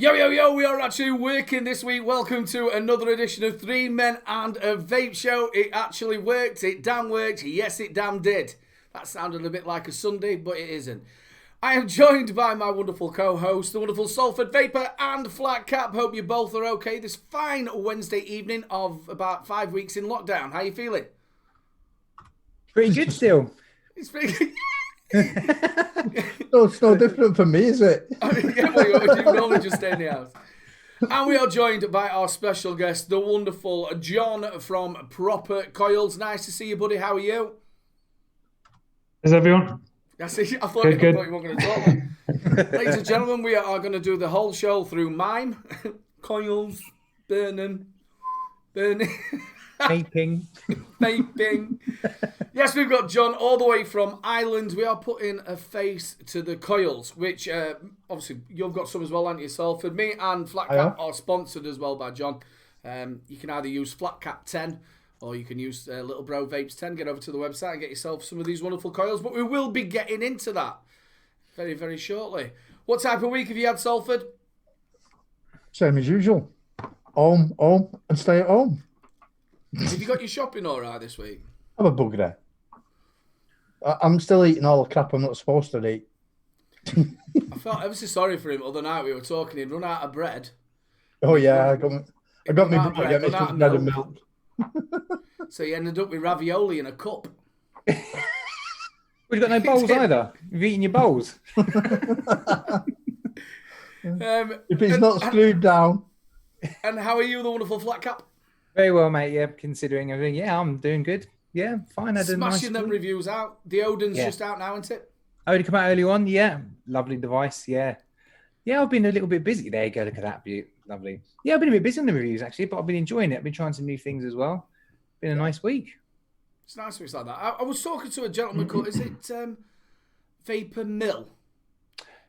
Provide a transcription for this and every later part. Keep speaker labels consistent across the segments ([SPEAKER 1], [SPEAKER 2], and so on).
[SPEAKER 1] Yo, yo, yo, we are actually working this week. Welcome to another edition of Three Men and a Vape Show. It actually worked. It damn worked. Yes, it damn did. That sounded a bit like a Sunday, but it isn't. I am joined by my wonderful co-host, the wonderful Salford Vapor and Flat Cap. Hope you both are okay this fine Wednesday evening of about 5 weeks in lockdown. How you feeling?
[SPEAKER 2] Pretty good still.
[SPEAKER 1] It's pretty
[SPEAKER 3] No, it's no different for me, is it?
[SPEAKER 1] Yeah, well, you normally just stay in the house. And we are joined by our special guest, the wonderful John from Proper Coils. Nice to see you, buddy. How are you?
[SPEAKER 4] Is everyone?
[SPEAKER 1] I thought
[SPEAKER 4] Good.
[SPEAKER 1] you weren't going to talk. Ladies and gentlemen, we are going to do the whole show through mime, coils, burning,
[SPEAKER 2] Vaping.
[SPEAKER 1] vaping. Yes, we've got John all the way from Ireland. We are putting a face to the coils, which obviously you've got some as well, haven't you, Salford? Me and Flat Cap are sponsored as well by John. You can either use Flat Cap 10 or you can use Little Bro Vapes 10. Get over to the website and get yourself some of these wonderful coils. But we will be getting into that very, very shortly. What type of week have you had, Salford?
[SPEAKER 3] Same as usual. Home, and stay at home.
[SPEAKER 1] Have you got your shopping all right this week?
[SPEAKER 3] I'm a bugger. I'm still eating all the crap I'm not supposed to eat.
[SPEAKER 1] I felt ever so sorry for him. Other night we were talking, he'd run out of bread.
[SPEAKER 3] Oh yeah, I got me
[SPEAKER 1] Run out of bread,
[SPEAKER 3] bread
[SPEAKER 1] run out of
[SPEAKER 3] and
[SPEAKER 1] milk.
[SPEAKER 3] milk.
[SPEAKER 1] So you ended up with ravioli in a cup.
[SPEAKER 2] Well, you've got no bowls either. You've eaten your bowls.
[SPEAKER 3] If it's not screwed down.
[SPEAKER 1] And how are you, the wonderful Flat Cap?
[SPEAKER 2] Very well, mate. Yeah, considering everything. Yeah, I'm doing good. Yeah, fine. I had a
[SPEAKER 1] Smashing
[SPEAKER 2] nice
[SPEAKER 1] them reviews out. The Odin's just out now, isn't it?
[SPEAKER 2] Oh, did it come out early on? Yeah. Lovely device. Yeah. Yeah, I've been a little bit busy. There you go. Look at that. Lovely. Yeah, I've been a bit busy on the reviews, actually, but I've been enjoying it. I've been trying some new things as well. Been a nice week.
[SPEAKER 1] It's nice when it's like that. I was talking to a gentleman called, is it Vapor Mill?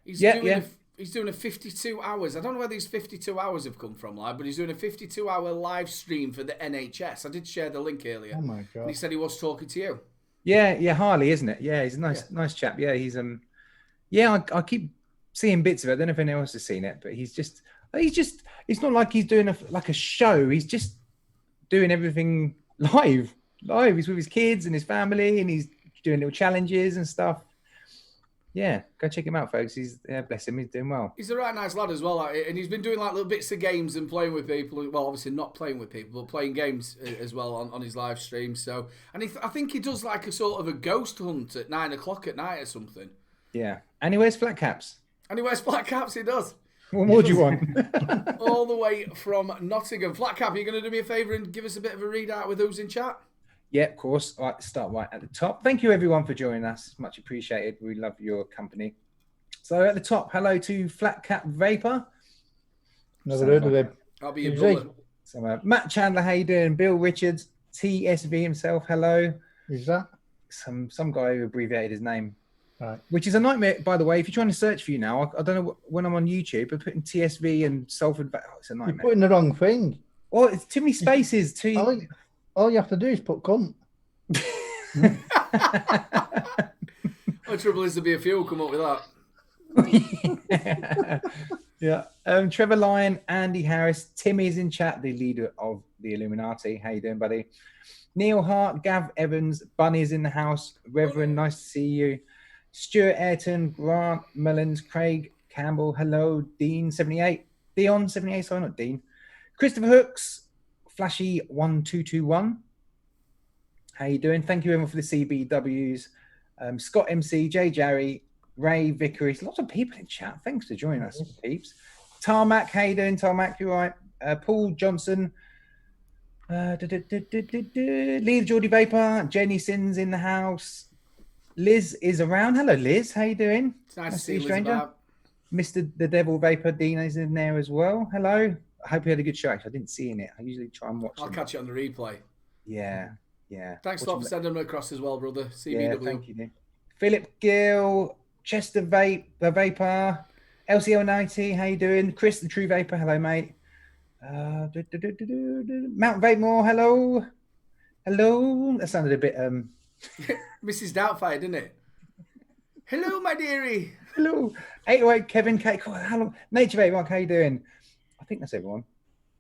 [SPEAKER 1] He's doing a 52 hours. I don't know where these 52 hours have come from, but he's doing a 52-hour live stream for the NHS. I did share the link earlier.
[SPEAKER 3] Oh my god!
[SPEAKER 1] And he said he was talking to you.
[SPEAKER 2] Yeah, Harley, isn't it? Yeah, he's a nice chap. Yeah, he's I keep seeing bits of it. I don't know if anyone else has seen it, but he's just. It's not like he's doing a show. He's just doing everything live. He's with his kids and his family, and he's doing little challenges and stuff. Yeah, go check him out, folks. Bless him, he's doing well.
[SPEAKER 1] He's a right nice lad as well, and he's been doing like little bits of games and playing with people. Well, obviously not playing with people, but playing games as well on his live stream. So, and I think he does like a sort of a ghost hunt at 9 o'clock at night or something.
[SPEAKER 2] Yeah, and he wears flat caps.
[SPEAKER 1] And he wears flat caps. He does.
[SPEAKER 2] What more do you want?
[SPEAKER 1] All the way from Nottingham. Flat Cap, are you going to do me a favour and give us a bit of a readout with who's in chat?
[SPEAKER 2] Yeah, of course. All right, start right at the top. Thank you, everyone, for joining us. Much appreciated. We love your company. So at the top, hello to Flat Cap Vapor.
[SPEAKER 3] Never heard of him.
[SPEAKER 1] I'll be your brother.
[SPEAKER 2] So Matt Chandler, how you doing? Bill Richards, TSV himself, hello.
[SPEAKER 3] Who's that?
[SPEAKER 2] Some guy who abbreviated his name.
[SPEAKER 3] Right.
[SPEAKER 2] Which is a nightmare, by the way. If you're trying to search for you now, I don't know when I'm on YouTube, but putting TSV and Salford, it's a nightmare.
[SPEAKER 3] You're putting the wrong thing.
[SPEAKER 2] Oh, it's too many spaces.
[SPEAKER 3] All you have to do is put cunt.
[SPEAKER 1] The trouble is there'll be a few who come up with that.
[SPEAKER 2] Yeah. Trevor Lyon, Andy Harris, Tim is in chat, the leader of the Illuminati. How you doing, buddy? Neil Hart, Gav Evans, Bunny's in the house. Reverend, nice to see you. Stuart Ayrton, Grant Mullins, Craig Campbell, hello. Dean 78, Dion 78, sorry, not Dean. Christopher Hooks, Flashy 1221. How you doing? Thank you everyone for the CBWs. Scott MC, Jay Jarry, Ray Vickers, lots of people in chat. Thanks for joining us, peeps. Tarmac, how you doing? Tarmac, you all right? Paul Johnson, Lee the Geordie Vapor, Jenny Sins in the house. Liz is around. Hello, Liz. How you doing?
[SPEAKER 1] It's nice to see you, stranger.
[SPEAKER 2] Mr. The Devil Vapor, Dino is in there as well. Hello. I hope you had a good show. I didn't see it. I usually try and watch
[SPEAKER 1] I'll catch it on the replay.
[SPEAKER 2] Yeah.
[SPEAKER 1] Thanks for sending them across as well, brother. CBW.
[SPEAKER 2] Yeah, thank you. Philip Gill, Chester Vape, the Vapor, LCL90, how you doing? Chris, the True Vapor, hello, mate. Mount Vapemore, hello. That sounded a bit...
[SPEAKER 1] Mrs. Doubtfire, didn't it? Hello, my dearie.
[SPEAKER 2] Hello. 808 Kevin K. God, how long? Nature Vape, Mark, how you doing? I think that's everyone.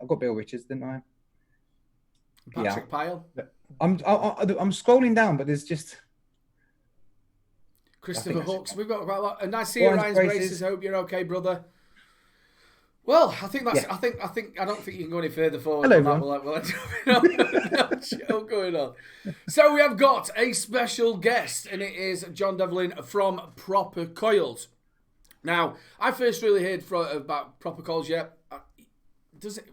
[SPEAKER 2] I've got Bill Richards, didn't I?
[SPEAKER 1] Patrick Pyle.
[SPEAKER 2] I'm scrolling down, but there's just
[SPEAKER 1] Christopher Hooks. We've got quite a lot. And I see you, Ryan's Braces. I hope you're okay, brother. Well, I think that's. Yeah. I don't think you can go any further forward.
[SPEAKER 2] Hello, everyone.
[SPEAKER 1] No show going on. So we have got a special guest, and it is John Devlin from Proper Coils. Now, I first really heard about Proper Coils. Yeah,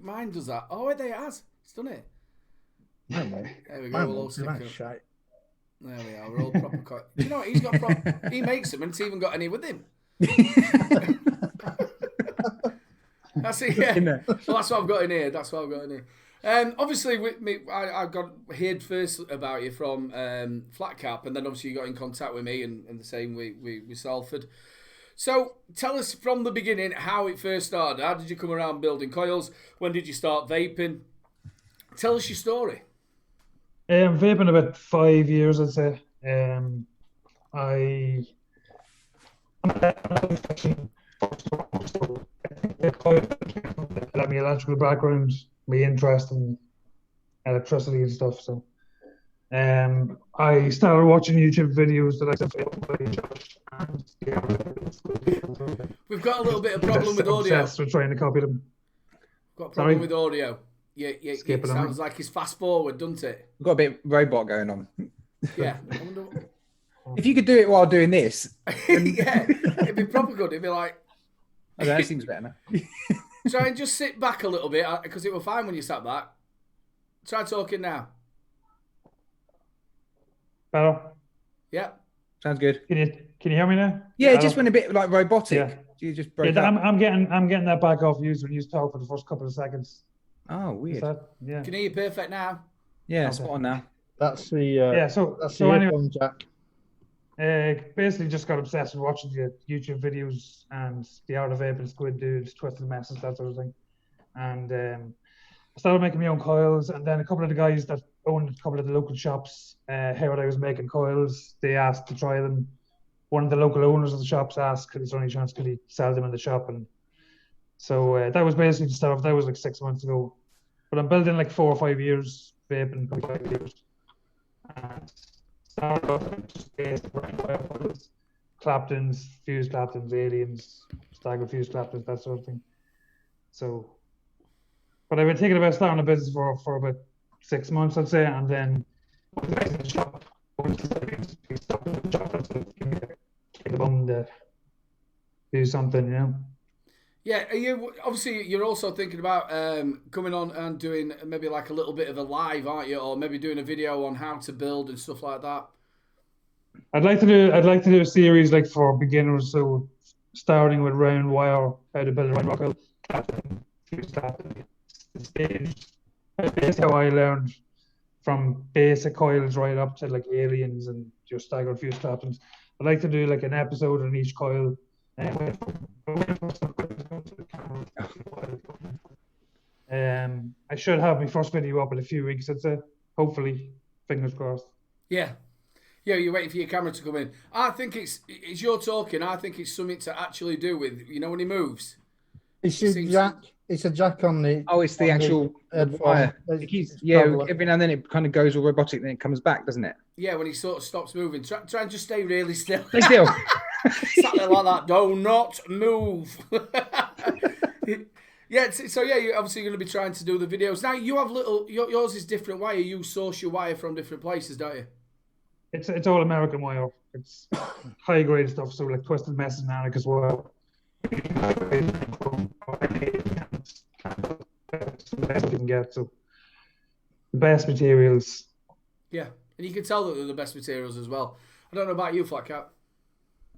[SPEAKER 1] mine does that? Oh, it has. It's done it.
[SPEAKER 3] There
[SPEAKER 1] we go. We'll all stick up. There we are. We're all Proper Coils. Do you know what? He's got he makes them, and it's even got any with him. That's it, yeah. Well, that's what I've got in here. Obviously, I got heard first about you from Flat Cap, and then obviously you got in contact with me, and the same with Salford. So tell us from the beginning how it first started. How did you come around building coils? When did you start vaping? Tell us your story.
[SPEAKER 4] I'm vaping about 5 years, I'd say. Like my electrical background, my interest in electricity and stuff. So, I started watching YouTube videos that
[SPEAKER 1] We've got a little bit of problem with audio.
[SPEAKER 4] We're trying to copy them.
[SPEAKER 1] Got a problem with audio. Yeah, it sounds like it's fast forward, doesn't it?
[SPEAKER 2] We've got a bit robot going on.
[SPEAKER 1] Yeah.
[SPEAKER 2] If you could do it while doing this,
[SPEAKER 1] yeah, it'd be proper good. It'd be like.
[SPEAKER 2] Oh, that seems better now.
[SPEAKER 1] Try and just sit back a little bit, because it was fine when you sat back. Try talking now.
[SPEAKER 4] Better?
[SPEAKER 2] Yeah. Sounds good.
[SPEAKER 4] Can you hear me now?
[SPEAKER 2] Yeah, it just went a bit like robotic.
[SPEAKER 4] Yeah.
[SPEAKER 2] You just broke up.
[SPEAKER 4] I'm getting that back off you when you talk for the first couple of seconds.
[SPEAKER 2] Oh, weird.
[SPEAKER 1] Yeah. Can hear you perfect now.
[SPEAKER 2] Yeah, spot on now.
[SPEAKER 3] That's the
[SPEAKER 4] so
[SPEAKER 3] anyway, Jack.
[SPEAKER 4] Basically just got obsessed with watching the YouTube videos and the Art of Vaping, Squid Dudes, Twisted Messes, that sort of thing. And I started making my own coils, and then a couple of the guys that owned a couple of the local shops heard I was making coils. They asked to try them. One of the local owners of the shops asked, "Is there any chance could he sell them in the shop?" And so that was basically the start. That was like 6 months ago. But I'm building like 4 or 5 years vaping, 5 years. And started off just basic coils, Claptons, fused Claptons, aliens, staggered fused Claptons, that sort of thing. So, but I've been thinking about starting a business for about 6 months, I'd say, and then the guys in the shop, to do something, you know.
[SPEAKER 1] Yeah, you're also thinking about coming on and doing maybe like a little bit of a live, aren't you? Or maybe doing a video on how to build and stuff like that.
[SPEAKER 4] I'd like to do a series like for beginners, so starting with round wire, how to build a round rocker, that's how I learned from basic coils right up to like aliens and your staggered fuse Claptons. I'd like to do like an episode on each coil. I should have my first video up in a few weeks, I'd say. Hopefully, fingers crossed.
[SPEAKER 1] Yeah. Yeah, you're waiting for your camera to come in. I think it's your talking. I think it's something to actually do with, when he moves.
[SPEAKER 3] It's a jack. It's a jack on the.
[SPEAKER 2] Oh, it's the actual wire. Every now and then it kind of goes all robotic, then it comes back, doesn't it?
[SPEAKER 1] Yeah, when he sort of stops moving. Try and just stay really still.
[SPEAKER 2] Stay still.
[SPEAKER 1] Something like that. Do not move. Yeah, so you're obviously going to be trying to do the videos. Now, you have yours is different wire. You source your wire from different places, don't you?
[SPEAKER 4] It's all American wire. It's high grade stuff, so like Twisted Messes and Anarch as well. The best you can get, so the best materials.
[SPEAKER 1] Yeah, and you can tell that they're the best materials as well. I don't know about you, Flat Cat.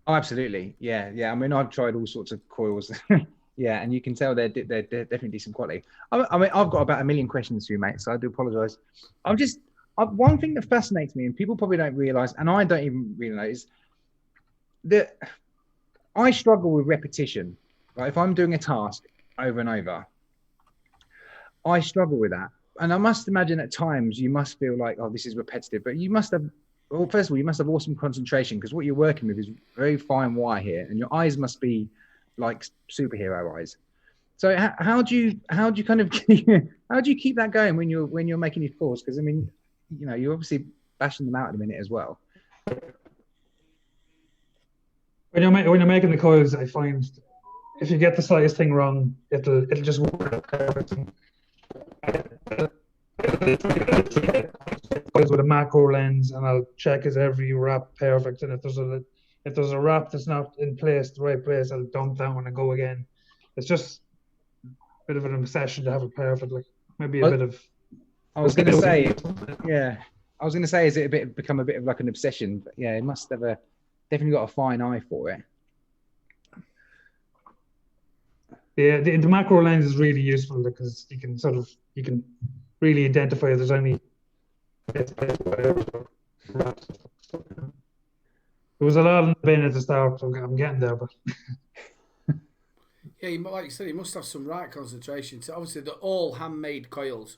[SPEAKER 2] Oh, absolutely. Yeah. I mean, I've tried all sorts of coils. Yeah, and you can tell they're definitely decent quality. I mean, I've got about a million questions for you, mate, so I do apologise. One thing that fascinates me, and people probably don't realise, and I don't even realise, that I struggle with repetition. Right? If I'm doing a task over and over, I struggle with that. And I must imagine at times you must feel like, oh, this is repetitive, but you must have Well, first of all, you must have awesome concentration because what you're working with is very fine wire here, and your eyes must be like superhero eyes. So how do you kind of how do you keep that going when you're making your calls? Because I mean, you know, you're obviously bashing them out in a minute as well.
[SPEAKER 4] When you're making the coils, I find if you get the slightest thing wrong, it'll just work perfect. With a macro lens, and I'll check is every wrap perfect. And if there's a wrap that's not in place, the right place, I'll dump that one and go again. It's just a bit of an obsession to have it perfect. Like maybe a bit of.
[SPEAKER 2] I was going to say, yeah. I was going to say, is it become a bit of like an obsession? But yeah, it must have definitely got a fine eye for it.
[SPEAKER 4] Yeah, the macro lens is really useful because you can really identify if there's any. There was a lot in the bin at the start, so I'm getting there, but.
[SPEAKER 1] Yeah, like you said, you must have some right concentration. So obviously, they're all handmade coils.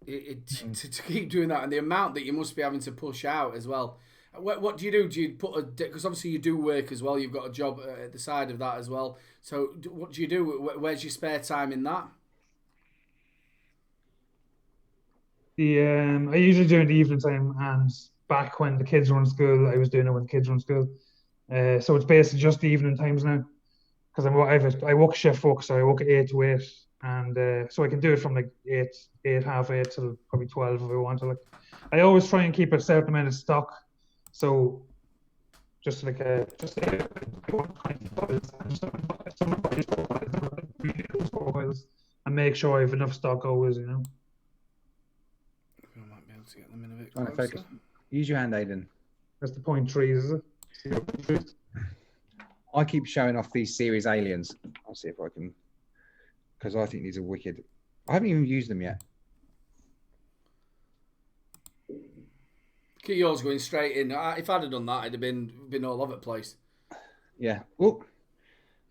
[SPEAKER 1] To keep doing that, and the amount that you must be having to push out as well. What do you do? Do you put because obviously you do work as well. You've got a job at the side of that as well. So what do you do? Where's your spare time in that?
[SPEAKER 4] I usually do it in the evening time, and back when the kids were in school, I was doing it when the kids were in school. So it's basically just the evening times now, because I work shift focus, so I work at 8 to 8, and so I can do it from like 8, half 8 till probably 12 if I want to. Like, I always try and keep a certain amount of stock, so just like and make sure I have enough stock always, you know.
[SPEAKER 1] To get them in a bit
[SPEAKER 2] closer. Focus. Use your hand, Aidan.
[SPEAKER 4] That's the 0.3, is it?
[SPEAKER 2] I keep showing off these series aliens. I'll see if I can, because I think these are wicked. I haven't even used them yet.
[SPEAKER 1] Keep yours going straight in. If I'd have done that, I'd have been all over the place.
[SPEAKER 2] Yeah. Oh.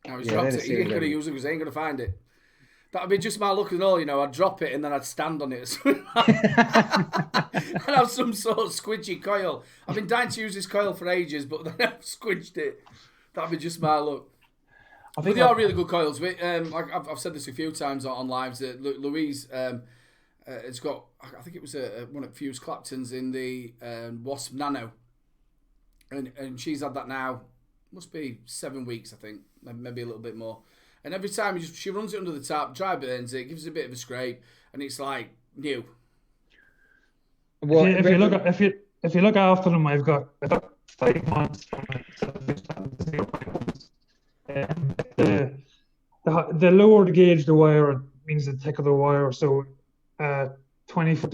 [SPEAKER 1] I was dropped it. You ain't going to use it because I ain't going to find it. That'd be just my luck and all, you know. I'd drop it and then I'd stand on it. I'd have some sort of squidgy coil. I've been dying to use this coil for ages, but then I've squidged it. That'd be just my luck. I think they are really good coils. Like I've said this a few times on lives. Louise has got, I think it was one of Fuse Clapton's in the Wasp Nano, and she's had that now. Must be 7 weeks, I think, maybe a little bit more. And every time she runs it under the tap, dry burns it, gives it a bit of a scrape, and it's like new.
[SPEAKER 4] Well, if you look after them, I've got 5 months. The lower the gauge the wire means the thicker the wire. So 20 foot.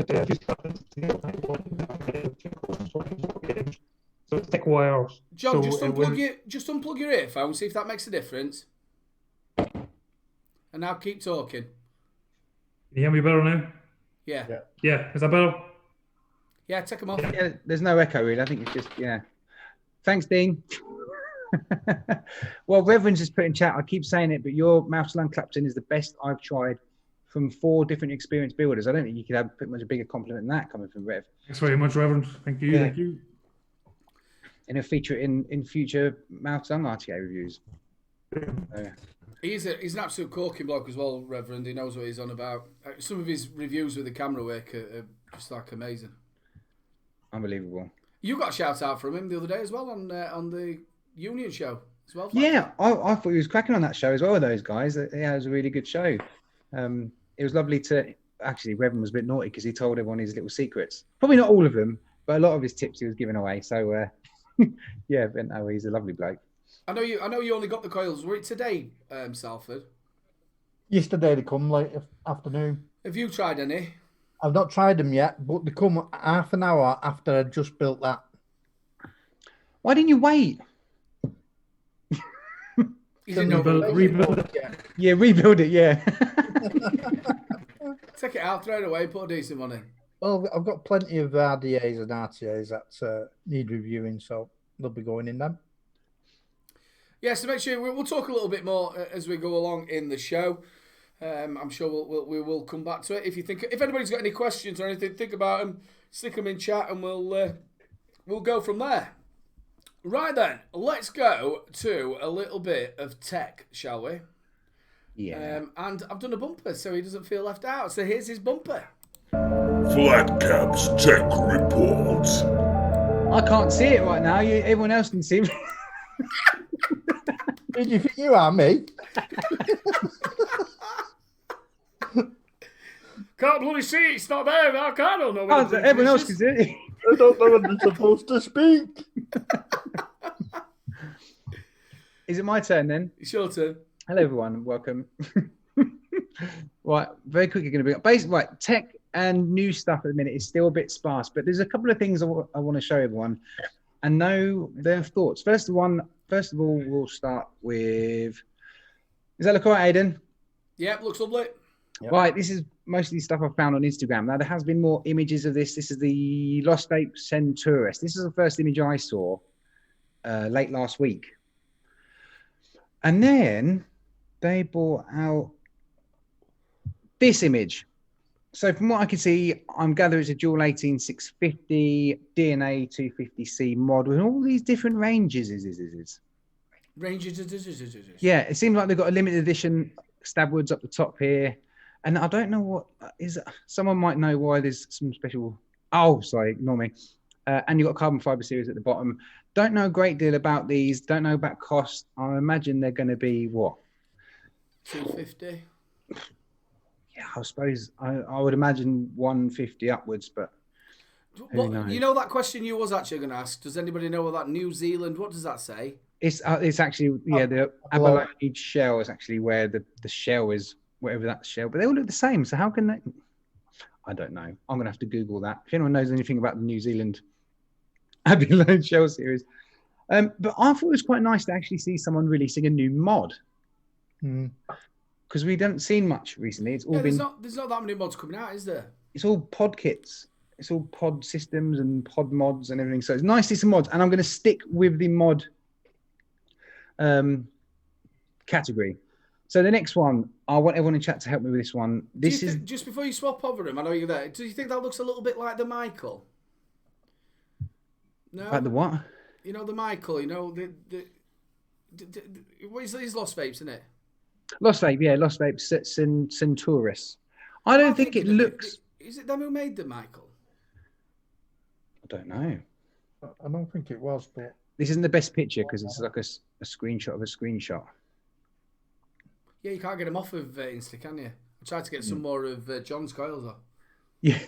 [SPEAKER 4] So thick wires.
[SPEAKER 1] John, so just unplug your earphone, see if that makes a difference. And now keep talking.
[SPEAKER 4] Can you hear me better now?
[SPEAKER 1] Yeah.
[SPEAKER 4] Yeah. Is that better?
[SPEAKER 1] Yeah, take them off.
[SPEAKER 2] Yeah, there's no echo really. I think it's just, yeah. Thanks, Dean. Well, Reverend's just put in chat, I keep saying it, but your mouse to lung Clapton is the best I've tried from 4 different experienced builders. I don't think you could have pretty much a bigger compliment than that coming from Rev.
[SPEAKER 4] Thanks very much, Reverend. Thank you. Yeah. Thank you.
[SPEAKER 2] In a feature in future mouse to lung RTA reviews.
[SPEAKER 1] He's an absolute corking bloke as well, Reverend. He knows what he's on about. Some of his reviews with the camera work are just like amazing.
[SPEAKER 2] Unbelievable.
[SPEAKER 1] You got a shout out from him the other day as well on the Union show as well.
[SPEAKER 2] Yeah, I thought he was cracking on that show as well with those guys. Yeah, it was a really good show. It was lovely to actually. Reverend was a bit naughty because he told everyone his little secrets. Probably not all of them, but a lot of his tips he was giving away. So yeah, but no, he's a lovely bloke.
[SPEAKER 1] I know you only got the coils. Were it today, Salford?
[SPEAKER 3] Yesterday they come late afternoon.
[SPEAKER 1] Have you tried any?
[SPEAKER 3] I've not tried them yet, but they come half an hour after I just built that.
[SPEAKER 2] Why didn't you wait?
[SPEAKER 4] Rebuild it.
[SPEAKER 2] Yeah, rebuild it, yeah.
[SPEAKER 1] Take it out, throw it away, put a decent one in.
[SPEAKER 3] Well, I've got plenty of RDAs and RTAs that need reviewing, so they'll be going in them.
[SPEAKER 1] Yeah, so make sure we'll talk a little bit more as we go along in the show. I'm sure we will come back to it. If anybody's got any questions or anything, think about them, stick them in chat, and we'll we'll go from there. Right then, let's go to a little bit of tech, shall we?
[SPEAKER 2] Yeah.
[SPEAKER 1] And I've done a bumper so he doesn't feel left out. So here's his bumper.
[SPEAKER 5] Flatcap's Tech Report.
[SPEAKER 2] I can't see it right now. Everyone else can see me.
[SPEAKER 3] Did you think you are me?
[SPEAKER 1] Can't bloody see it. It's not there. I don't know.
[SPEAKER 2] Oh, so everyone else can see it.
[SPEAKER 3] I don't know when they're supposed to speak.
[SPEAKER 2] Is it my turn then?
[SPEAKER 1] It's your turn.
[SPEAKER 2] Hello, everyone. Welcome. Right, very quickly going to be basically right. Tech and new stuff at the minute is still a bit sparse, but there's a couple of things I want to show everyone and know their thoughts. First of all, we'll start with. Is that look all right, Aidan?
[SPEAKER 1] Yeah, looks lovely.
[SPEAKER 3] Yep.
[SPEAKER 2] Right, this is mostly stuff I've found on Instagram. Now, there has been more images of this. This is the Lost Vape Centaurus. This is the first image I saw late last week. And then they brought out this image. So from what I can see, I'm gathering it's a dual 18650 DNA 250C mod with all these different ranges. Yeah, it seems like they've got a limited edition stabwoods up the top here. And I don't know what is. Someone might know why there's some special. Oh, sorry, ignore me. And you've got carbon fiber series at the bottom. Don't know a great deal about these. Don't know about cost. I imagine they're going to be what?
[SPEAKER 1] 250.
[SPEAKER 2] Yeah, I suppose I would imagine 150 upwards, but who knows?
[SPEAKER 1] You know that question you was actually going to ask. Does anybody know what that New Zealand? What does that say?
[SPEAKER 2] It's actually the abalone shell is actually where the shell is, whatever that shell. But they all look the same. So how can they? I don't know. I'm gonna have to Google that. If anyone knows anything about the New Zealand abalone shell series, but I thought it was quite nice to actually see someone releasing a new mod. Because we haven't seen much recently. It's all
[SPEAKER 1] there's not that many mods coming out, is there?
[SPEAKER 2] It's all pod kits. It's all pod systems and pod mods and everything. So it's nice to see some mods. And I'm going to stick with the mod category. So the next one, I want everyone in chat to help me with this one. This is
[SPEAKER 1] just before you swap over them. I know you're there. Do you think that looks a little bit like the Michael? No.
[SPEAKER 2] Like the what?
[SPEAKER 1] You know the Michael. You know the what is these Lost Vapes, isn't it?
[SPEAKER 2] Lost Vape, yeah, Lost Vape Centaurus. I don't think it looks.
[SPEAKER 1] Is it them who made the Michael?
[SPEAKER 2] I don't know.
[SPEAKER 3] I don't think it was, but
[SPEAKER 2] This isn't the best picture because it's like a screenshot of a screenshot.
[SPEAKER 1] Yeah, you can't get them off of Insta, can you? I tried to get some more of John's coils though.
[SPEAKER 2] Yeah.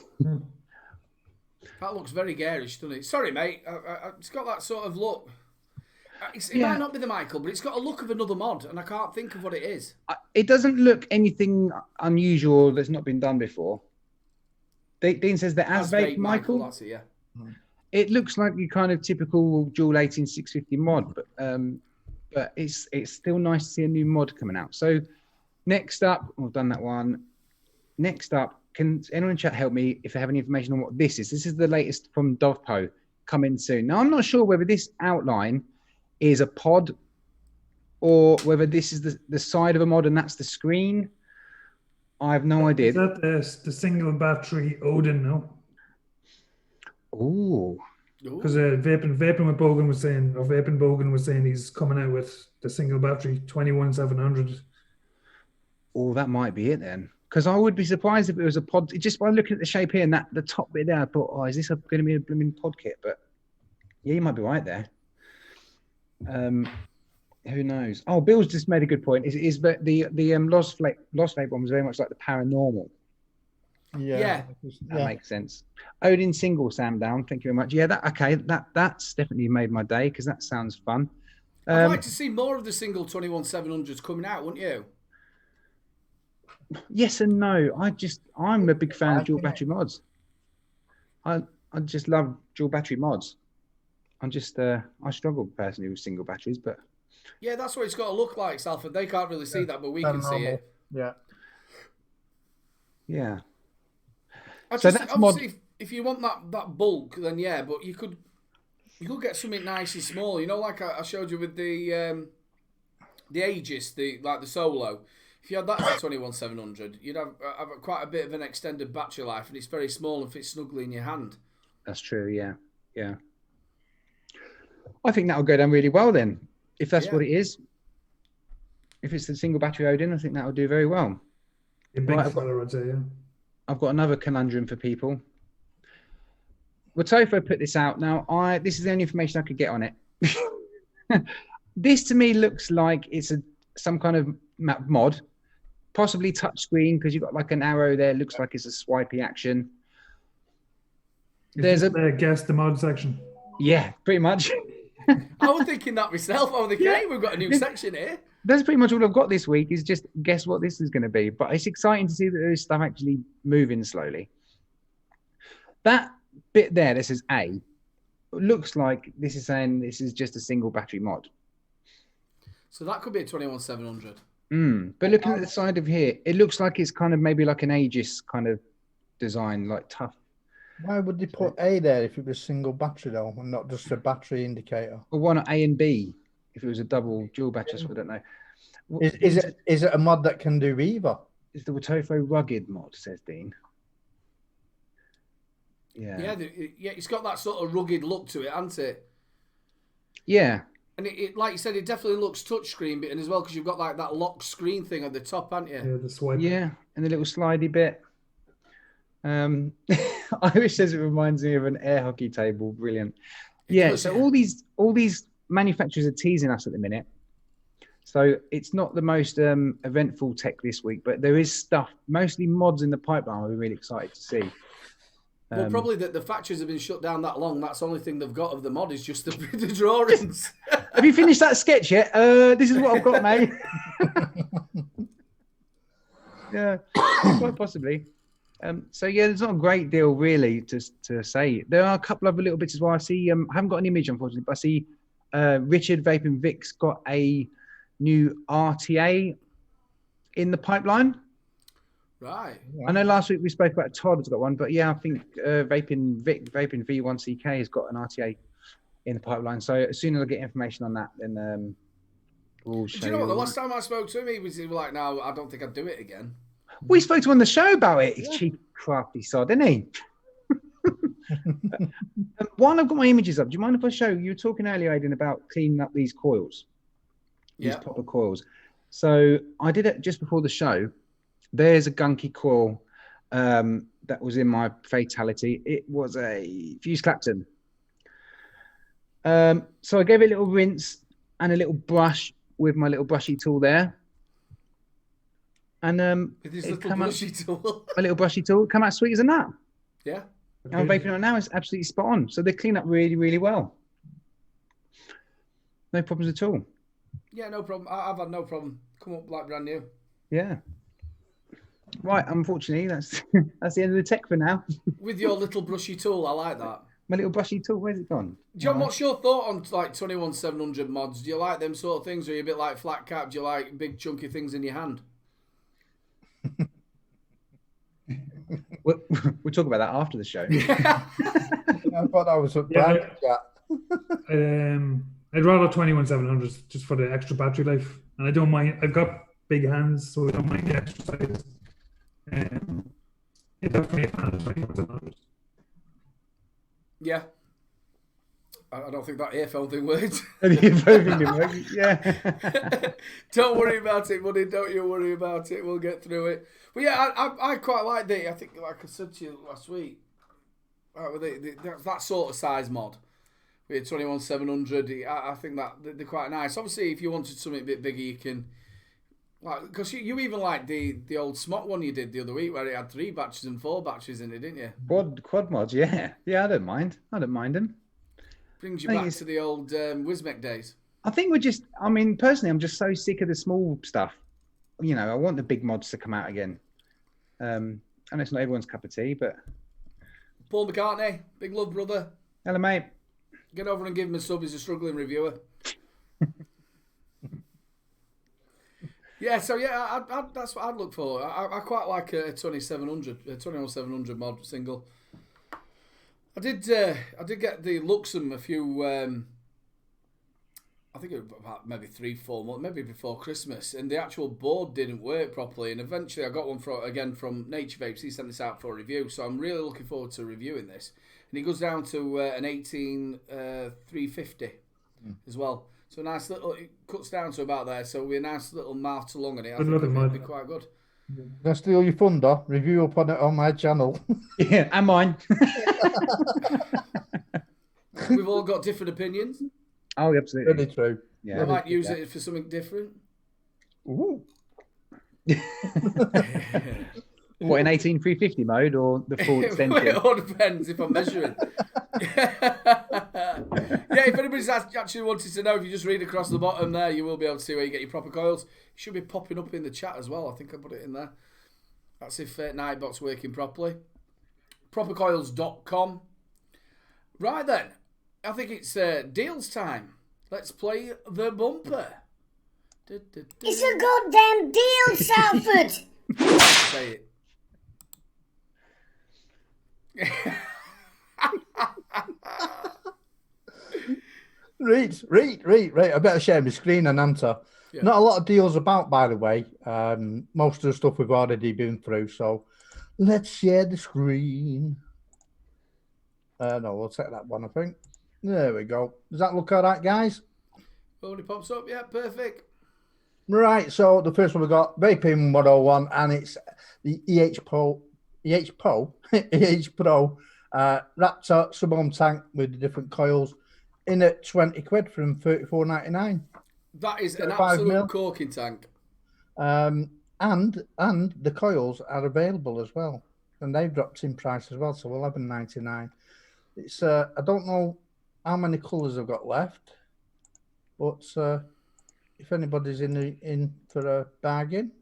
[SPEAKER 1] That looks very garish, doesn't it? Sorry, mate. It's got that sort of look. It might not be the Michael, but it's got a look of another mod, and I can't think of what it is.
[SPEAKER 2] It doesn't look anything unusual that's not been done before. Dean says the Vape Michael.
[SPEAKER 1] That's it, yeah.
[SPEAKER 2] It looks like your kind of typical dual 18650 mod, but it's still nice to see a new mod coming out. So next up, I've done that one. Next up, can anyone in chat help me if they have any information on what this is? This is the latest from Dovpo coming soon. Now, I'm not sure whether this outline is a pod or whether this is the side of a mod and that's the screen. I have no idea.
[SPEAKER 4] Is that the single battery Odin, no?
[SPEAKER 2] Oh.
[SPEAKER 4] Because Vaping with Bogan was saying, or Vaping Bogan was saying he's coming out with the single battery 21700.
[SPEAKER 2] Oh, that might be it then. Because I would be surprised if it was a pod. Just by looking at the shape here and the top bit there, I thought, oh, is this going to be a blooming pod kit? But yeah, you might be right there. Who knows? Oh, Bill's just made a good point. But the Lost Vape one was very much like the paranormal.
[SPEAKER 1] Yeah.
[SPEAKER 2] That makes sense. Odin single Sam down. Thank you very much. Yeah, that's definitely made my day because that sounds fun.
[SPEAKER 1] I'd like to see more of the single 21700s coming out, wouldn't you?
[SPEAKER 2] Yes and no. I'm a big fan of dual battery mods. I just love dual battery mods. I struggle personally with single batteries, but
[SPEAKER 1] yeah, that's what it's got to look like, Salford. They can't really see that, but we can see it.
[SPEAKER 3] Yeah.
[SPEAKER 2] Yeah.
[SPEAKER 1] Obviously, if you want that bulk, then yeah, but you could get something nice and small. You know, like I showed you with the Aegis, the Solo. If you had that as a 21700, you'd have quite a bit of an extended battery life, and it's very small and fits snugly in your hand.
[SPEAKER 2] That's true. Yeah. I think that'll go down really well then, if that's
[SPEAKER 1] Yeah.
[SPEAKER 2] what it is. If it's the single battery Odin, I think that'll do very well.
[SPEAKER 4] A big
[SPEAKER 2] Right,
[SPEAKER 4] fella, I'd say, yeah.
[SPEAKER 2] I've got another conundrum for people. Watofo put this out. Now, this is the only information I could get on it. This to me looks like it's some kind of mod, possibly touchscreen, because you've got like an arrow there. It looks like it's a swipey action.
[SPEAKER 4] There's guess the mod section.
[SPEAKER 2] Yeah, pretty much.
[SPEAKER 1] I was thinking that myself. I was thinking, hey, we've got a new section here.
[SPEAKER 2] That's pretty much all I've got this week is just guess what this is going to be. But it's exciting to see that there is stuff actually moving slowly. That bit there that says A looks like this is saying this is just a single battery mod.
[SPEAKER 1] So that could be a 21700.
[SPEAKER 2] But looking at the side of here, it looks like it's kind of maybe like an Aegis kind of design, like tough.
[SPEAKER 3] Why would they put A there if it was single battery though, and not just a battery indicator?
[SPEAKER 2] Or why not A and B if it was a dual battery? I don't know.
[SPEAKER 3] Is it a mod that can do either?
[SPEAKER 2] Is the Watofo rugged mod? Says Dean. Yeah.
[SPEAKER 1] Yeah, it's got that sort of rugged look to it, hasn't it?
[SPEAKER 2] Yeah.
[SPEAKER 1] And it like you said, it definitely looks touchscreen bit, and as well because you've got like that lock screen thing at the top, haven't you?
[SPEAKER 4] Yeah, the swipe.
[SPEAKER 2] Yeah, and the little slidey bit. Irish says it reminds me of an air hockey table. Brilliant. Yeah. So all these manufacturers are teasing us at the minute. So it's not the most eventful tech this week, but there is stuff, mostly mods in the pipeline. We're really excited to see.
[SPEAKER 1] Well, probably that the factories have been shut down that long. That's the only thing they've got of the mod is just the drawings.
[SPEAKER 2] Have you finished that sketch yet? This is what I've got, mate. Yeah, quite possibly. So yeah, there's not a great deal really to say. There are a couple of little bits as well. I see. I haven't got an image unfortunately, but I see Richard Vape and Vic's got a new RTA in the pipeline.
[SPEAKER 1] Right.
[SPEAKER 2] I know last week we spoke about Todd's got one, but yeah, I think Vaping V1CK has got an RTA in the pipeline. So as soon as I get information on that, then we'll show you.
[SPEAKER 1] Do you know what? The last time I spoke to him, he was like, "No, I don't think I'd do it again."
[SPEAKER 2] We spoke to him on the show about it. He's cheap, crafty sod, isn't he? While I've got my images up, do you mind if I show you were talking earlier, Aidan, about cleaning up these coils? These proper coils. So I did it just before the show. There's a gunky coil that was in my fatality. It was a Fuse Clapton. So I gave it a little rinse and a little brush with my little brushy tool there. And
[SPEAKER 1] with his little brushy tool.
[SPEAKER 2] My little brushy tool come out sweet as a nut.
[SPEAKER 1] Yeah.
[SPEAKER 2] I'm vaping on it now. It's absolutely spot on. So they clean up really, really well. No problems at all.
[SPEAKER 1] Yeah, no problem. I've had no problem. Come up like brand new.
[SPEAKER 2] Yeah. Right. Unfortunately, that's the end of the tech for now.
[SPEAKER 1] With your little brushy tool, I like that.
[SPEAKER 2] My little brushy tool. Where's it gone?
[SPEAKER 1] John, what's your thought on like 21700 mods? Do you like them sort of things, or are you a bit like Flat Cap? Do you like big chunky things in your hand?
[SPEAKER 2] We'll talk about that after the show.
[SPEAKER 3] I thought that was a
[SPEAKER 4] I'd rather 21700s just for the extra battery life, and I don't mind. I've got big hands, so I don't mind the extra size. Definitely a fan of 21700s.
[SPEAKER 1] Yeah. I don't think that earphone thing worked.
[SPEAKER 2] Yeah.
[SPEAKER 1] Don't worry about it, buddy. Don't you worry about it. We'll get through it. But yeah, I quite like the. I think, like I said to you last week, that sort of size mod with 21700. I think that they're quite nice. Obviously, if you wanted something a bit bigger, you can. Like, because you even like the old Smock one you did the other week where it had 3 batteries and 4 batteries in it, didn't you?
[SPEAKER 2] Quad mods, yeah. Yeah, I don't mind them.
[SPEAKER 1] Brings you back to the old Wismec days.
[SPEAKER 2] I think personally, I'm just so sick of the small stuff. You know, I want the big mods to come out again. And it's not everyone's cup of tea, but...
[SPEAKER 1] Paul McCartney, big love, brother.
[SPEAKER 2] Hello, mate.
[SPEAKER 1] Get over and give him a sub. He's a struggling reviewer. Yeah, so yeah, that's what I'd look for. I quite like a 21700 mod single. I did get the Luxem a few. I think it was about maybe 3-4 months, maybe before Christmas, and the actual board didn't work properly. And eventually, I got one from Nature Vapes. He sent this out for a review, so I'm really looking forward to reviewing this. And it goes down to an 18350. as well. So a nice little, it cuts down to about there. So we're a nice little mouth to lung on it. I
[SPEAKER 4] Good
[SPEAKER 1] think
[SPEAKER 4] looking,
[SPEAKER 1] it'd be
[SPEAKER 4] man.
[SPEAKER 1] quite good.
[SPEAKER 3] Can I steal your thunder? Review upon it on my channel.
[SPEAKER 2] Yeah, and mine.
[SPEAKER 1] We've all got different opinions.
[SPEAKER 2] Oh, absolutely.
[SPEAKER 3] Really true.
[SPEAKER 2] Yeah.
[SPEAKER 1] I might use it for something different.
[SPEAKER 3] Ooh.
[SPEAKER 2] What, in 18350 mode or the full extension?
[SPEAKER 1] It all depends if I'm measuring. Yeah, if anybody's actually wanted to know, if you just read across the bottom there, you will be able to see where you get your proper coils. It should be popping up in the chat as well. I think I put it in there. That's if Nightbot's working properly. Propercoils.com. Right then, I think it's deals time. Let's play the bumper.
[SPEAKER 6] It's a goddamn deal, Salford!
[SPEAKER 1] Say it.
[SPEAKER 3] Right. I better share my screen and answer.
[SPEAKER 1] Yeah.
[SPEAKER 3] Not a lot of deals about, by the way. Most of the stuff we've already been through. So let's share the screen. No, we'll take that one, I think. There we go. Does that look all right, guys?
[SPEAKER 1] Already pops up. Yeah, perfect.
[SPEAKER 3] Right. So the first one we got Vaping 101, and it's the EH Pro Raptor sub-ohm tank with the different coils in at 20 quid from 34.99.
[SPEAKER 1] That is an
[SPEAKER 3] 35
[SPEAKER 1] absolute
[SPEAKER 3] mil.
[SPEAKER 1] corking tank.
[SPEAKER 3] And the coils are available as well, and they've dropped in price as well, so 11.99. It's I don't know how many colours I've got left, but if anybody's in for a bargain.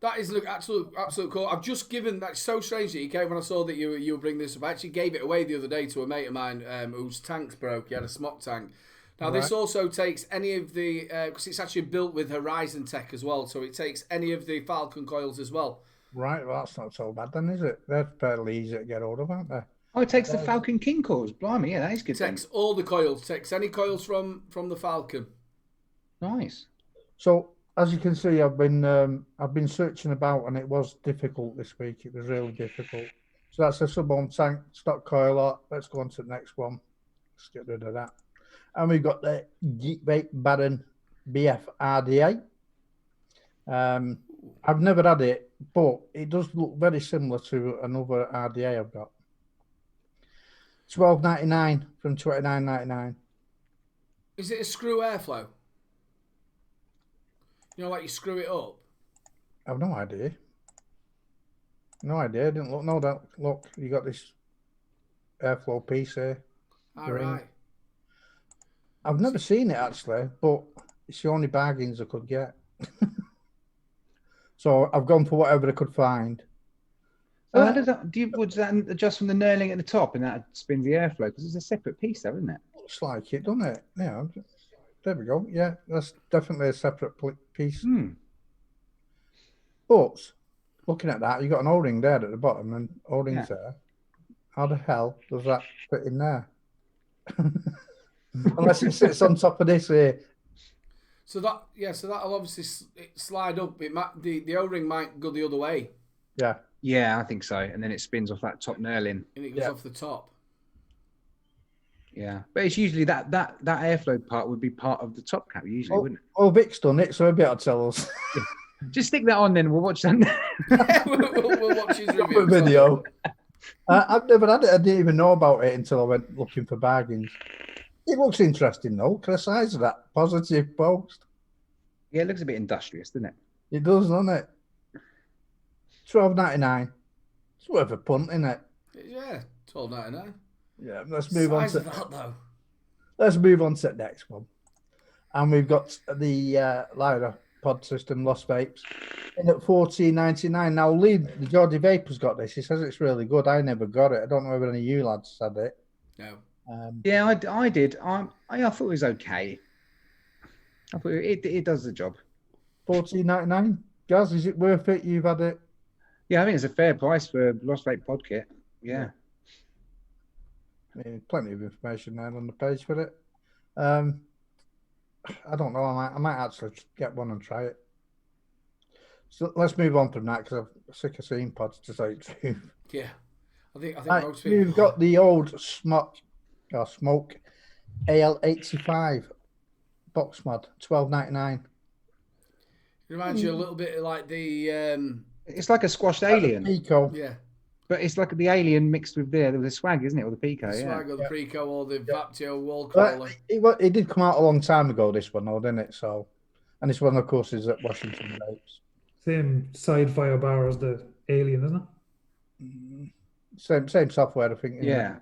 [SPEAKER 1] That is look absolute cool. I've just given that. So strange that you came when I saw that you were bringing this up. I actually gave it away the other day to a mate of mine whose tanks broke. He had a smock tank. Now this also takes any of the because it's actually built with Horizon Tech as well, so it takes any of the Falcon coils as well.
[SPEAKER 3] Right, well that's not so bad then, is it? They're fairly easy to get hold of, aren't they?
[SPEAKER 2] Oh, it takes the Falcon King coils. Blimey, yeah, that is good.
[SPEAKER 1] Takes all the coils. Takes any coils from the Falcon.
[SPEAKER 2] Nice.
[SPEAKER 3] So as you can see, I've been searching about, and it was difficult this week. It was really difficult. So that's a sub-ohm tank stock coil art. Let's go on to the next one. Let's get rid of that. And we've got the Geek Vape Baron BF RDA. I've never had it, but it does look very similar to another RDA I've got. $12.99 from $29.99.
[SPEAKER 1] Is it a screw airflow? You know, like you screw it up.
[SPEAKER 3] I've no idea. No idea. I didn't know that. Look, you got this airflow piece here.
[SPEAKER 1] All right.
[SPEAKER 3] I've never seen it actually, but it's the only bargains I could get. So I've gone for whatever I could find.
[SPEAKER 2] So how does that? Would that adjust from the knurling at the top, and that spins the airflow? Because it's a separate piece, though, isn't it?
[SPEAKER 3] Looks like it, doesn't it? Yeah. There we go. Yeah, that's definitely a separate piece. But looking at that, you got an O-ring there at the bottom and O-rings there. How the hell does that fit in there? Unless it sits on top of this here.
[SPEAKER 1] So that'll obviously slide up. It might, the O-ring might go the other way.
[SPEAKER 3] Yeah.
[SPEAKER 2] Yeah, I think so. And then it spins off that top knurling.
[SPEAKER 1] And it goes off the top.
[SPEAKER 2] Yeah, but it's usually that airflow part would be part of the top cap usually, wouldn't it?
[SPEAKER 3] Oh, Vic's done it, so he'll be able to tell us.
[SPEAKER 2] Just stick that on, then we'll watch that.
[SPEAKER 1] we'll watch his review.
[SPEAKER 3] Video. I've never had it. I didn't even know about it until I went looking for bargains. It looks interesting though. Look at the size of that positive post.
[SPEAKER 2] Yeah, it looks a bit industrious, doesn't it?
[SPEAKER 3] It does, doesn't it? $12.99. It's worth a punt, isn't it?
[SPEAKER 1] Yeah, $12.99.
[SPEAKER 3] Yeah, let's move on to
[SPEAKER 1] that though.
[SPEAKER 3] Let's move on to the next one. And we've got the Lyra pod system, Lost Vapes, in at $14.99. Now, Lee, the Geordie Vapor's got this. He says it's really good. I never got it. I don't know if any of you lads had it.
[SPEAKER 1] No.
[SPEAKER 2] Yeah, I did. I thought it was okay. I thought it does the job.
[SPEAKER 3] $14.99. Gaz, is it worth it? You've had it?
[SPEAKER 2] Yeah, I think it's a fair price for Lost Vape Pod Kit. Yeah.
[SPEAKER 3] I mean, plenty of information there on the page for it. I don't know. I might actually get one and try it. So let's move on from that because I'm sick of seeing pods, to say the truth.
[SPEAKER 1] Yeah, I think most
[SPEAKER 3] people. You've got the old smoke AL85 box mod, $12.99.
[SPEAKER 1] It reminds you a little bit like the
[SPEAKER 2] It's like a squashed alien,
[SPEAKER 3] Pico.
[SPEAKER 1] yeah,
[SPEAKER 2] but it's like the alien mixed with the swag, isn't it, or the pico?
[SPEAKER 1] the
[SPEAKER 2] Yeah.
[SPEAKER 1] swag or the Preco or the Vaptio wall
[SPEAKER 3] But
[SPEAKER 1] crawler.
[SPEAKER 3] it did come out a long time ago, this one, though, didn't it? So, and this one, of course, is at Washington Vapes.
[SPEAKER 4] Same side fire bar as the alien, isn't it?
[SPEAKER 3] Same software, I think. isn't it?
[SPEAKER 2] Yeah.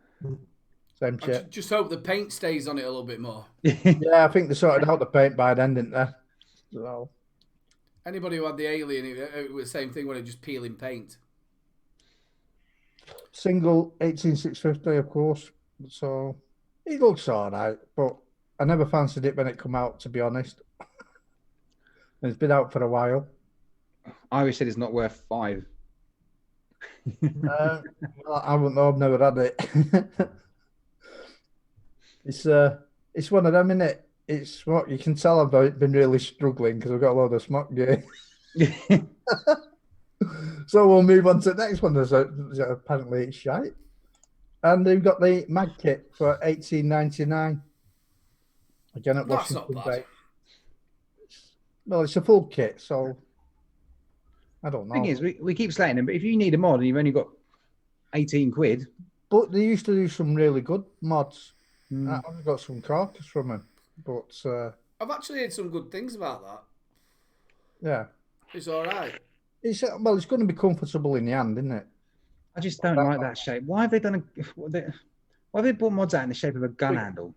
[SPEAKER 3] Same
[SPEAKER 1] I
[SPEAKER 3] chip.
[SPEAKER 1] just hope the paint stays on it a little bit more.
[SPEAKER 3] Yeah, I think they sorted out the paint by then, didn't they? So,
[SPEAKER 1] Anybody who had the alien, it was the same thing when it just peeling paint.
[SPEAKER 3] single 18650, of course. So it looks all right, but I never fancied it when it come out, to be honest. It's been out for a while.
[SPEAKER 2] Irish said it's not worth 5.
[SPEAKER 3] Well, I wouldn't know. I've never had it. It's one of them, isn't it? It's what you can tell I've been really struggling because I've got a load of smoke gear. So we'll move on to the next one. Apparently it's shite. And they've got the mag kit for $18.99. Again at
[SPEAKER 1] That's
[SPEAKER 3] Washington
[SPEAKER 1] not bad.
[SPEAKER 3] Bay. Well, it's a full kit, so I don't know.
[SPEAKER 2] Thing is, we keep slating them, but if you need a mod and you've only got 18 quid,
[SPEAKER 3] But they used to do some really good mods. I've got some carcass from them, but
[SPEAKER 1] I've actually heard some good things about that.
[SPEAKER 3] yeah,
[SPEAKER 1] It's all right.
[SPEAKER 3] it's going to be comfortable in the hand, isn't it?
[SPEAKER 2] I just don't like that shape. Why have they done why have they bought mods out in the shape of a gun handle?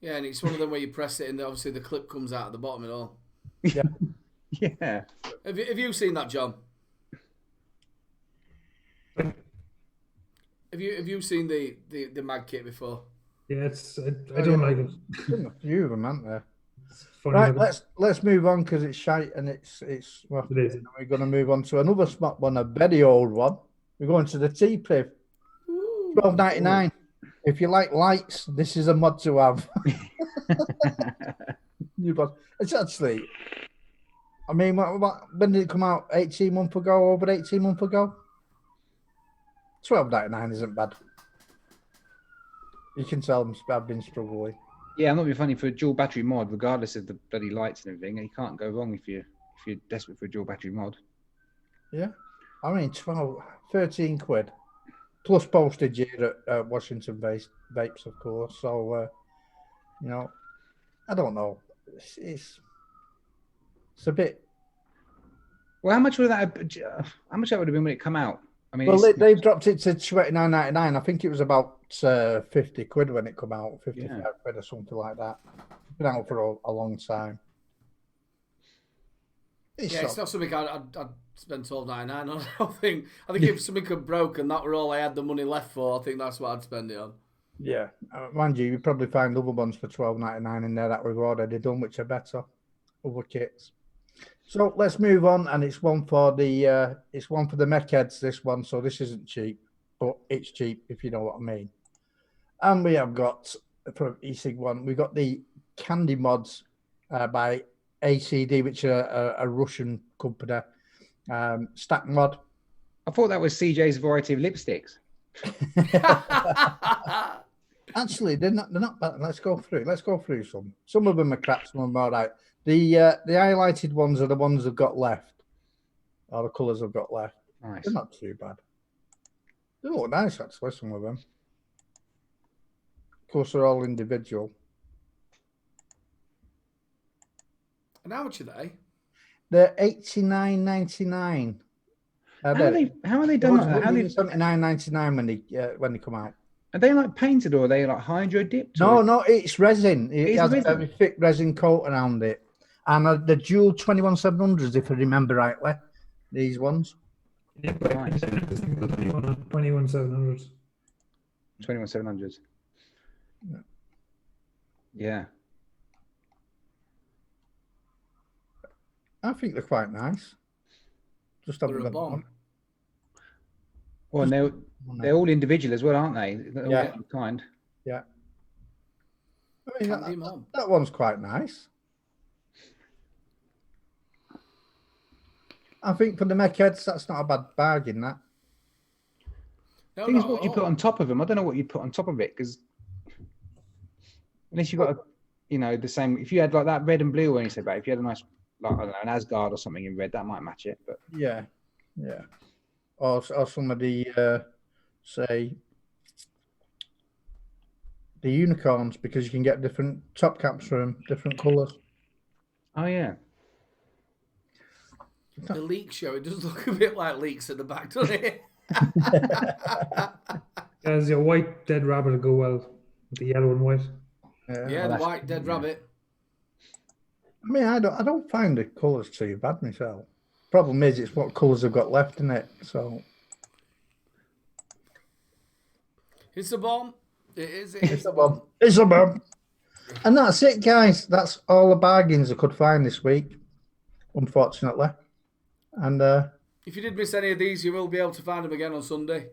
[SPEAKER 1] Yeah, and it's one of them where you press it and obviously the clip comes out at the bottom and all.
[SPEAKER 3] Yeah.
[SPEAKER 2] Yeah.
[SPEAKER 1] Have you seen that, John? Have you seen the mag kit before?
[SPEAKER 4] Yeah, I don't like it.
[SPEAKER 3] There's a few of them, aren't there?
[SPEAKER 4] It's funny
[SPEAKER 3] Right,
[SPEAKER 4] looking.
[SPEAKER 3] let's move on because it's shite and it's well.
[SPEAKER 4] It is.
[SPEAKER 3] We're going to move on to another smart one, a very old one. We're going to the T-Priv, $12.99. If you like lights, this is a mod to have. New bod. It's actually, I mean, when did it come out? 18 months ago, over 18 months ago? $12.99 isn't bad. You can tell I've been struggling.
[SPEAKER 2] Yeah, I'm not being funny, for a dual battery mod, regardless of the bloody lights and everything, you can't go wrong if you're desperate for a dual battery mod.
[SPEAKER 3] Yeah. I mean, 13 quid. Plus postage here at Washington Vapes, of course. So, you know, I don't know. It's a bit.
[SPEAKER 2] Well, how much would that would have been when it come out? I mean,
[SPEAKER 3] Well, they've dropped it to $29.99. I think it was about 50 quid when it come out, 55 quid or something like that. It's been out for a long time.
[SPEAKER 1] It's not something I'd spend $12.99 on. I think if something had broke and that were all I had the money left for, I think that's what I'd spend it on.
[SPEAKER 3] Yeah, mind you probably find other ones for $12.99 in there that we've already done, which are better, other kits. So let's move on, and it's one for the mech heads. This one, so this isn't cheap, but it's cheap if you know what I mean. And we have got from eSig one, we've got the Candy Mods by ACD, which are a Russian company. Stack Mod.
[SPEAKER 2] I thought that was CJ's variety of lipsticks.
[SPEAKER 3] Actually, they're not bad. Let's go through some. Some of them are crap, some of them are all right. The highlighted ones are the ones I've got left, or the colours I've got left.
[SPEAKER 2] Nice.
[SPEAKER 3] They're not too bad. They look nice, actually, some of them. Of course, they're all individual.
[SPEAKER 1] And how much are they?
[SPEAKER 3] They're $89.99.
[SPEAKER 2] How are they done? Like that?
[SPEAKER 3] $79.99 when they come out.
[SPEAKER 2] Are they like painted or are they like hydro dipped?
[SPEAKER 3] No, it's resin. It
[SPEAKER 2] It's
[SPEAKER 3] has a
[SPEAKER 2] resin.
[SPEAKER 3] very thick resin coat around it. And the dual 21700s, if I remember rightly, these ones.
[SPEAKER 4] Yeah, but I think the 21,700.
[SPEAKER 2] 21700s. Yeah.
[SPEAKER 3] I think they're quite nice. Just haven't
[SPEAKER 1] They're a
[SPEAKER 3] got
[SPEAKER 1] bomb.
[SPEAKER 3] one.
[SPEAKER 2] Well, and they're all individual as well, aren't they? They're all
[SPEAKER 3] Yeah.
[SPEAKER 2] different kind.
[SPEAKER 3] Yeah. I mean,
[SPEAKER 1] Candy Mob.
[SPEAKER 3] that one's quite nice. I think for the mech heads, that's not a bad bargain, that.
[SPEAKER 1] No,
[SPEAKER 2] Thing is,
[SPEAKER 1] not
[SPEAKER 2] what
[SPEAKER 1] at
[SPEAKER 2] you put
[SPEAKER 1] all.
[SPEAKER 2] on top of them, I don't know what you put on top of it, because unless you've got you know, the same. If you had like that red and blue one you said about, if you had a nice, like, I don't know, an Asgard or something in red, that might match it. But
[SPEAKER 3] Yeah. Or somebody say the unicorns, because you can get different top caps for them, different colours.
[SPEAKER 2] oh yeah,
[SPEAKER 1] The leak show, it does look a bit like leaks at the back, doesn't it?
[SPEAKER 4] As your white dead rabbit will go well with the yellow and white.
[SPEAKER 1] Yeah, the white dead rabbit.
[SPEAKER 3] I mean, I don't find the colours too bad myself. Problem is, it's what colours I've got left in it. So
[SPEAKER 1] It's a bomb. It's
[SPEAKER 3] a bomb. It's a bomb. And that's it, guys. That's all the bargains I could find this week, unfortunately. And
[SPEAKER 1] if you did miss any of these, you will be able to find them again on Sunday.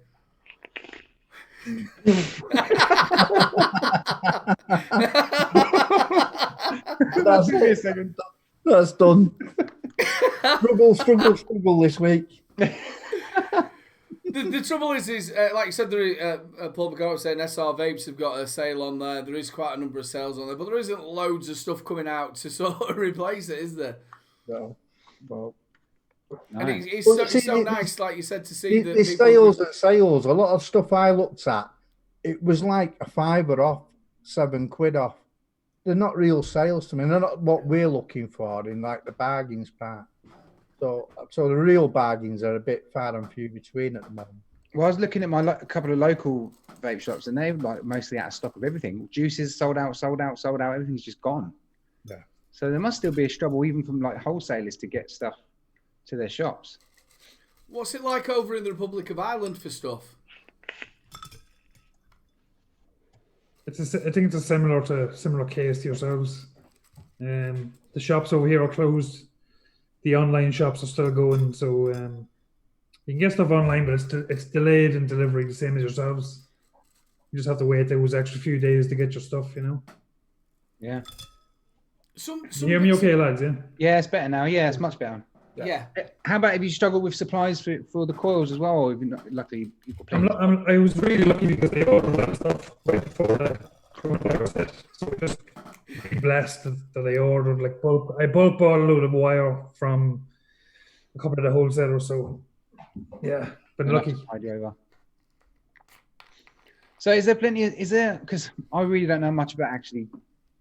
[SPEAKER 3] That's done. Struggle this week.
[SPEAKER 1] The trouble is like you said, Paul McCarthy was saying SR Vapes have got a sale on there. There is quite a number of sales on there, but there isn't loads of stuff coming out to sort of replace it, is there?
[SPEAKER 3] Well,
[SPEAKER 1] and
[SPEAKER 2] nice.
[SPEAKER 1] it's so nice, like you said, to see
[SPEAKER 3] the sales and sales. A lot of stuff I looked at, it was like a £5 off, £7 off. They're not real sales to me. They're not what we're looking for in like the bargains part. So the real bargains are a bit far and few between at the moment.
[SPEAKER 2] Well, I was looking at a couple of local vape shops, and they're like mostly out of stock of everything. Juices sold out. Everything's just gone.
[SPEAKER 3] Yeah.
[SPEAKER 2] So there must still be a struggle, even from like wholesalers, to get stuff to their shops.
[SPEAKER 1] What's it like over in the Republic of Ireland for stuff?
[SPEAKER 4] I think it's a similar case to yourselves. The shops over here are closed. The online shops are still going, so you can get stuff online, but it's delayed in delivery, the same as yourselves. You just have to wait those extra few days to get your stuff, you know.
[SPEAKER 2] Yeah.
[SPEAKER 1] Some
[SPEAKER 4] you hear me okay, lads? Yeah.
[SPEAKER 2] Yeah, it's better now. Yeah, it's much better.
[SPEAKER 1] Yeah.
[SPEAKER 2] How about if you struggled with supplies for the coils as well, or have you not, luckily you've got plenty?
[SPEAKER 4] I was really lucky because they ordered that stuff right before the coronavirus hit, so just really blessed that they ordered I bulk bought a load of wire from a couple of the wholesalers, so yeah, been lucky.
[SPEAKER 2] So is there because I really don't know much about actually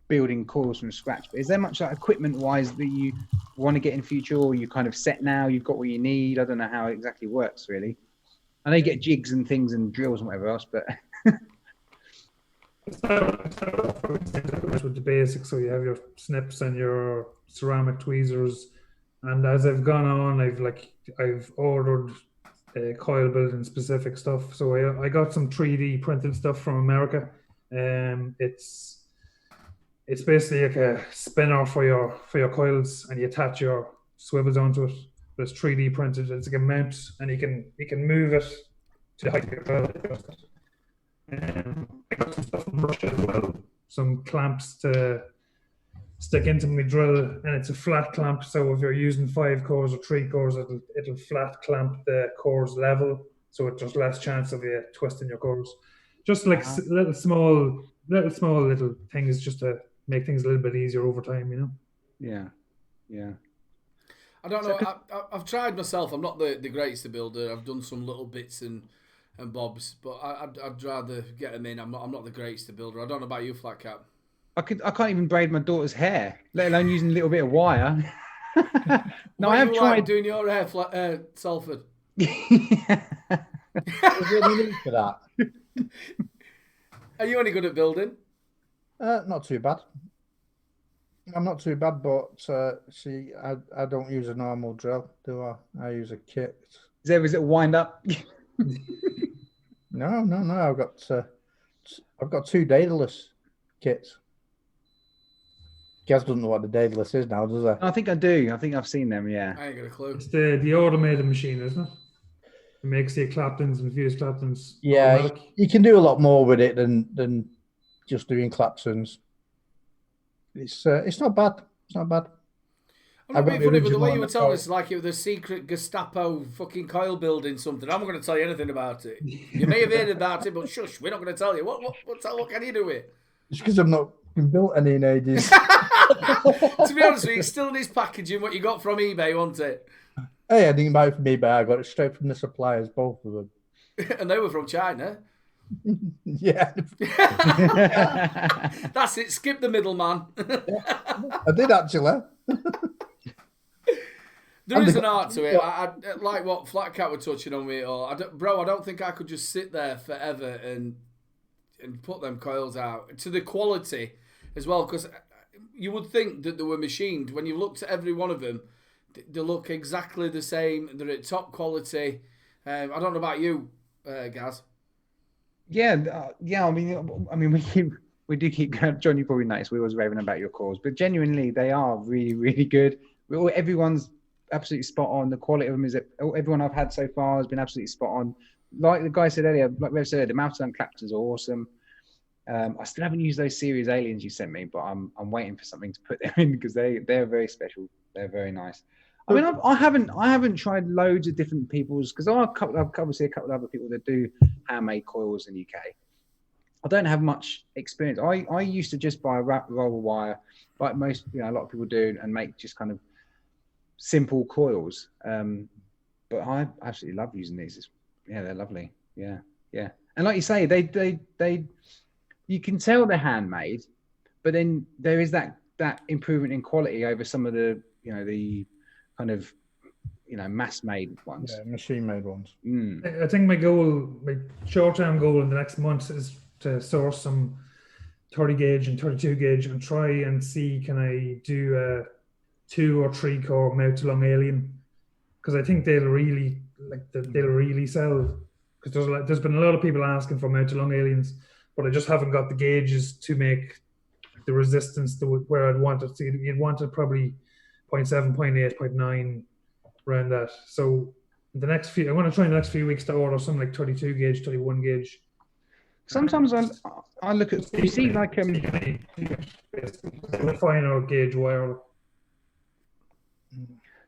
[SPEAKER 2] building coils from scratch, but is there much like equipment wise that you want to get in future, or you kind of set now, you've got what you need? I don't know how it exactly works really. I know you get jigs and things and drills and whatever else, but
[SPEAKER 4] with the basics, so you have your snips and your ceramic tweezers, and as I've gone on, I've ordered coil building specific stuff. So I got some 3D printed stuff from America. It's basically like a spinner for your coils, and you attach your swivels onto it. But it's 3D printed. It's like a mount, and you can move it to the height of your drill. I got some stuff from Russia as well. Some clamps to stick into my drill, and it's a flat clamp. So if you're using 5 cores or 3 cores, it'll flat clamp the cores level, so it's just less chance of you twisting your cores. Just like little small things, just to make things a little bit easier over time, you know.
[SPEAKER 2] Yeah.
[SPEAKER 1] I don't know. I've tried myself. I'm not the greatest builder. I've done some little bits and bobs, but I'd rather get them in. I'm not the greatest builder. I don't know about you, Flat Cap.
[SPEAKER 2] I can't even braid my daughter's hair, let alone using a little bit of wire. No, I have tried
[SPEAKER 1] doing your hair, Salford.
[SPEAKER 3] There's really need for that.
[SPEAKER 1] Are you any good at building?
[SPEAKER 3] Not too bad. I'm not too bad, but see, I don't use a normal drill, do I? I use a kit.
[SPEAKER 2] Is it wind up?
[SPEAKER 3] No. I've got 2 daedalus kits. Gaz doesn't know what the daedalus is now, does he?
[SPEAKER 2] I think I do. I think I've seen them. Yeah.
[SPEAKER 1] I ain't got a clue.
[SPEAKER 4] It's the automated machine, isn't it? It makes the claptons and fused claptons.
[SPEAKER 3] Yeah,
[SPEAKER 4] automatic.
[SPEAKER 3] you can do a lot more with it than just doing clapsons. It's not bad. It's not bad.
[SPEAKER 1] I'm not being funny, but the way you were telling us, like it was a secret Gestapo fucking coil building something. I'm not going to tell you anything about it. You may have heard about it, but shush, we're not going to tell you. What can you do with it?
[SPEAKER 3] It's because I'm not Been built any in ages.
[SPEAKER 1] To be honest with you, it's still in this packaging, what you got from eBay, wasn't it?
[SPEAKER 3] Hey, I didn't buy it from eBay. I got it straight from the suppliers, both of them.
[SPEAKER 1] And they were from China.
[SPEAKER 3] Yeah.
[SPEAKER 1] That's it. Skip the middleman.
[SPEAKER 3] I did actually.
[SPEAKER 1] There is an art to it. I like what Flat Cat were touching on with it all. I don't think I could just sit there forever and put them coils out to the quality as well, because you would think that they were machined. When you looked at every one of them, they look exactly the same. They're at top quality. I don't know about you, Gaz.
[SPEAKER 2] Yeah. I mean, we do keep going. John, you probably noticed we always raving about your calls, but genuinely, they are really, really good. Everyone's absolutely spot on. The quality of them is everyone I've had so far has been absolutely spot on. Like the guy said earlier, like Rev said, the mountain claptons are awesome. I still haven't used those series aliens you sent me, but I'm waiting for something to put them in because they're very special. They're very nice. I mean, I haven't tried loads of different people's, because I've obviously a couple of other people that do handmade coils in the UK. I don't have much experience. I used to just buy a roll wire, like most, a lot of people do, and make just kind of simple coils. But I absolutely love using these. They're lovely. Yeah. And like you say, they you can tell they're handmade, but then there is that improvement in quality over some of the the kind of mass-made ones.
[SPEAKER 3] Yeah, machine-made ones.
[SPEAKER 4] I think my short-term goal in the next month is to source some 30 gauge and 32 gauge and try and see can I do a 2 or 3 core mount-along alien, because I think they'll really sell, because there's been a lot of people asking for mount-along aliens, but I just haven't got the gauges to make the resistance to where I'd want it. So you'd want it probably 0.7, 0.8, 0.9 around that. So I'm going to try in the next few weeks to order some like 32 gauge, 31 gauge.
[SPEAKER 2] Sometimes I look at, you see like
[SPEAKER 4] finer gauge wire.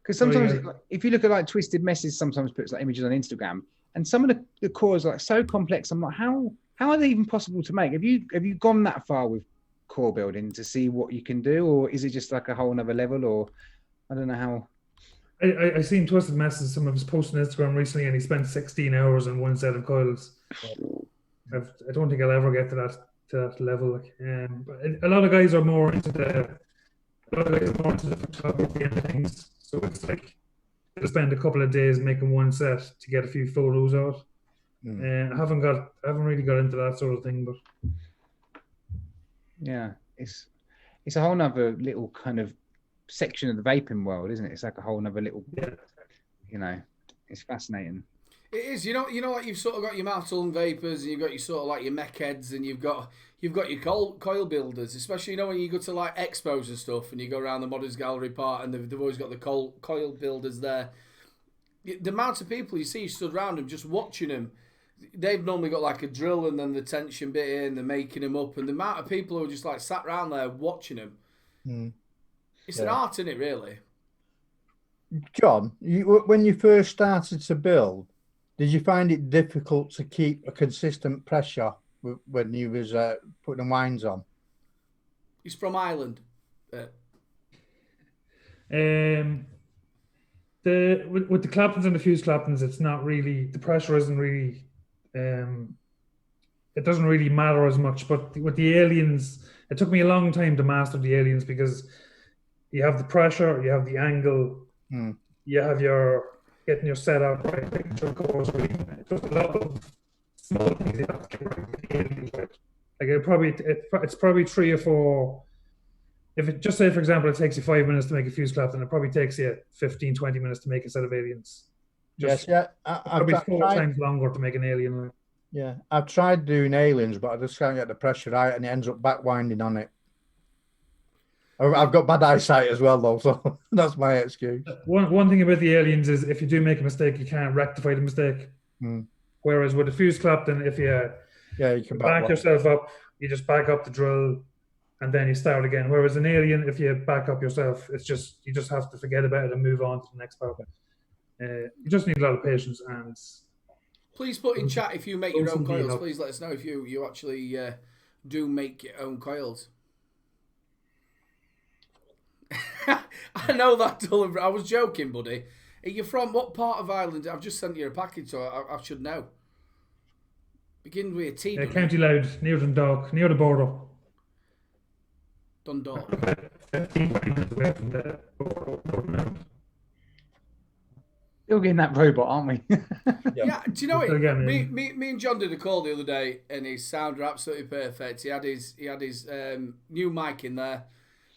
[SPEAKER 2] Because sometimes if you look at like Twisted Messes, sometimes puts like images on Instagram, and some of the cores are like so complex. I'm like, how are they even possible to make? Have you gone that far with core building to see what you can do, or is it just like a whole another level? Or I don't know how.
[SPEAKER 4] I seen Twisted Messes, some of his posts on Instagram recently, and he spent 16 hours on one set of coils. I don't think I'll ever get to that level. But a lot of guys are more into the photography and things. So it's like they'll spend a couple of days making one set to get a few photos out. I haven't really got into that sort of thing, but
[SPEAKER 2] yeah, it's a whole nother little kind of section of the vaping world, isn't it? It's like a whole nother little, it's fascinating.
[SPEAKER 1] It is. You know what, you've sort of got your mouth-along vapors, and you've got your sort of like your mech heads, and you've got your coil builders, especially when you go to like expos and stuff, and you go around the Models Gallery part, and they've always got the coil builders there. The amount of people you see stood around them just watching them, they've normally got like a drill and then the tension bit in, they're making them up, and the amount of people who are just like sat around there watching them. It's an art, isn't it, really?
[SPEAKER 3] John, when you first started to build, did you find it difficult to keep a consistent pressure when you was putting the wines on?
[SPEAKER 1] He's from Ireland.
[SPEAKER 4] With the claptons and the fuse claptons, it's not really, the pressure isn't really, it doesn't really matter as much. But with the aliens, it took me a long time to master the aliens, because you have the pressure, you have the angle, you have getting your setup right, making sure it goes right. There's a lot of small things you have to get right with the aliens, right? Like it's probably 3 or 4. If it just say, for example, it takes you 5 minutes to make a fuse clapton, it probably takes you 15, 20 minutes to make a set of aliens.
[SPEAKER 3] Yes, yeah.
[SPEAKER 4] Probably 4 times longer to make an alien. Right?
[SPEAKER 3] Yeah, I've tried doing aliens, but I just can't get the pressure right, and it ends up backwinding on it. I've got bad eyesight as well, though, so that's my excuse.
[SPEAKER 4] One thing about the aliens is if you do make a mistake, you can't rectify the mistake. Whereas with the fuse clapton, if you can back yourself up, you just back up the drill, and then you start again. Whereas an alien, if you back up yourself, you just have to forget about it and move on to the next part. You just need a lot of patience. And
[SPEAKER 1] please put in chat if you make your own coils. Please let us know if you actually do make your own coils. I know that, Dylan. I was joking, buddy. Are you from what part of Ireland? I've just sent you a package, so I should know. Begin with a T.
[SPEAKER 4] County Loud, near Dundalk, near the border.
[SPEAKER 1] Dundalk.
[SPEAKER 2] Still getting that robot, aren't we?
[SPEAKER 1] Yeah, do you know it?
[SPEAKER 4] Again,
[SPEAKER 1] Me and John did a call the other day, and his sound were absolutely perfect. He had his new mic in there,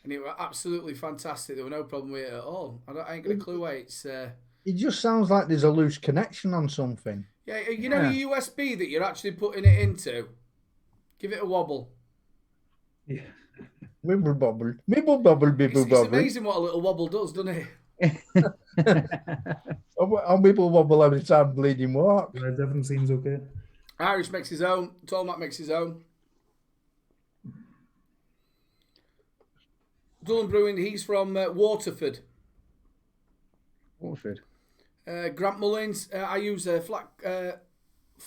[SPEAKER 1] and it were absolutely fantastic. There were no problem with it at all. I ain't got a clue why it's.
[SPEAKER 3] It just sounds like there's a loose connection on something.
[SPEAKER 1] Yeah, you know your USB that you're actually putting it into. Give it a wobble.
[SPEAKER 4] Yeah.
[SPEAKER 3] Wibble bobble, bibble bobble, bibble
[SPEAKER 1] It's
[SPEAKER 3] bobble.
[SPEAKER 1] amazing what a little wobble does, doesn't it?
[SPEAKER 3] I'll wibble wobble every time bleeding walk.
[SPEAKER 4] That definitely seems okay.
[SPEAKER 1] Irish makes his own. Tall Mac makes his own. Dullen Brewing, he's from Waterford.
[SPEAKER 2] Waterford.
[SPEAKER 1] Grant Mullins, I use flat. I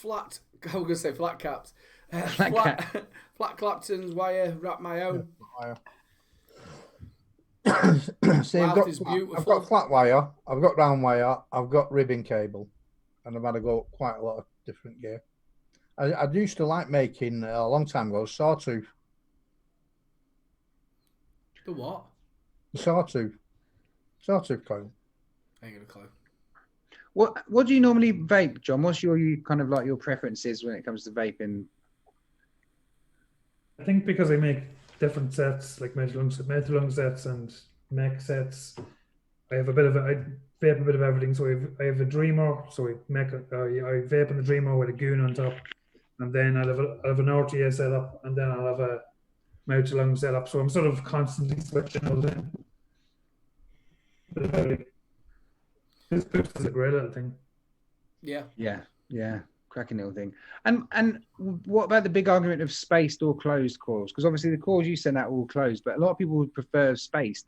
[SPEAKER 1] was going to say flat caps. Flat Clapton's wire, wrap my own.
[SPEAKER 3] See,
[SPEAKER 1] Mouth
[SPEAKER 3] I've
[SPEAKER 1] is beautiful.
[SPEAKER 3] got flat wire, I've got round wire, I've got ribbon cable, and I've had to go quite a lot of different gear. I used to like making a long time ago sawtooth.
[SPEAKER 1] The what?
[SPEAKER 3] Sawtooth coil.
[SPEAKER 1] I ain't got a clue.
[SPEAKER 2] What do you normally vape, John? What's your kind of like your preferences when it comes to vaping?
[SPEAKER 4] I think because I make different sets, like metal lung sets and mech sets, I vape a bit of everything. So I have a Dreamer, so I vape in the Dreamer with a goon on top, and then I'll have an RTA setup, and then I'll have a mouth to lung setup. So I'm sort of constantly switching those in. This boost is a great little thing.
[SPEAKER 1] Yeah.
[SPEAKER 2] Yeah, cracking little thing. And what about the big argument of spaced or closed coils? Because obviously the coils you send out are all closed, but a lot of people would prefer spaced.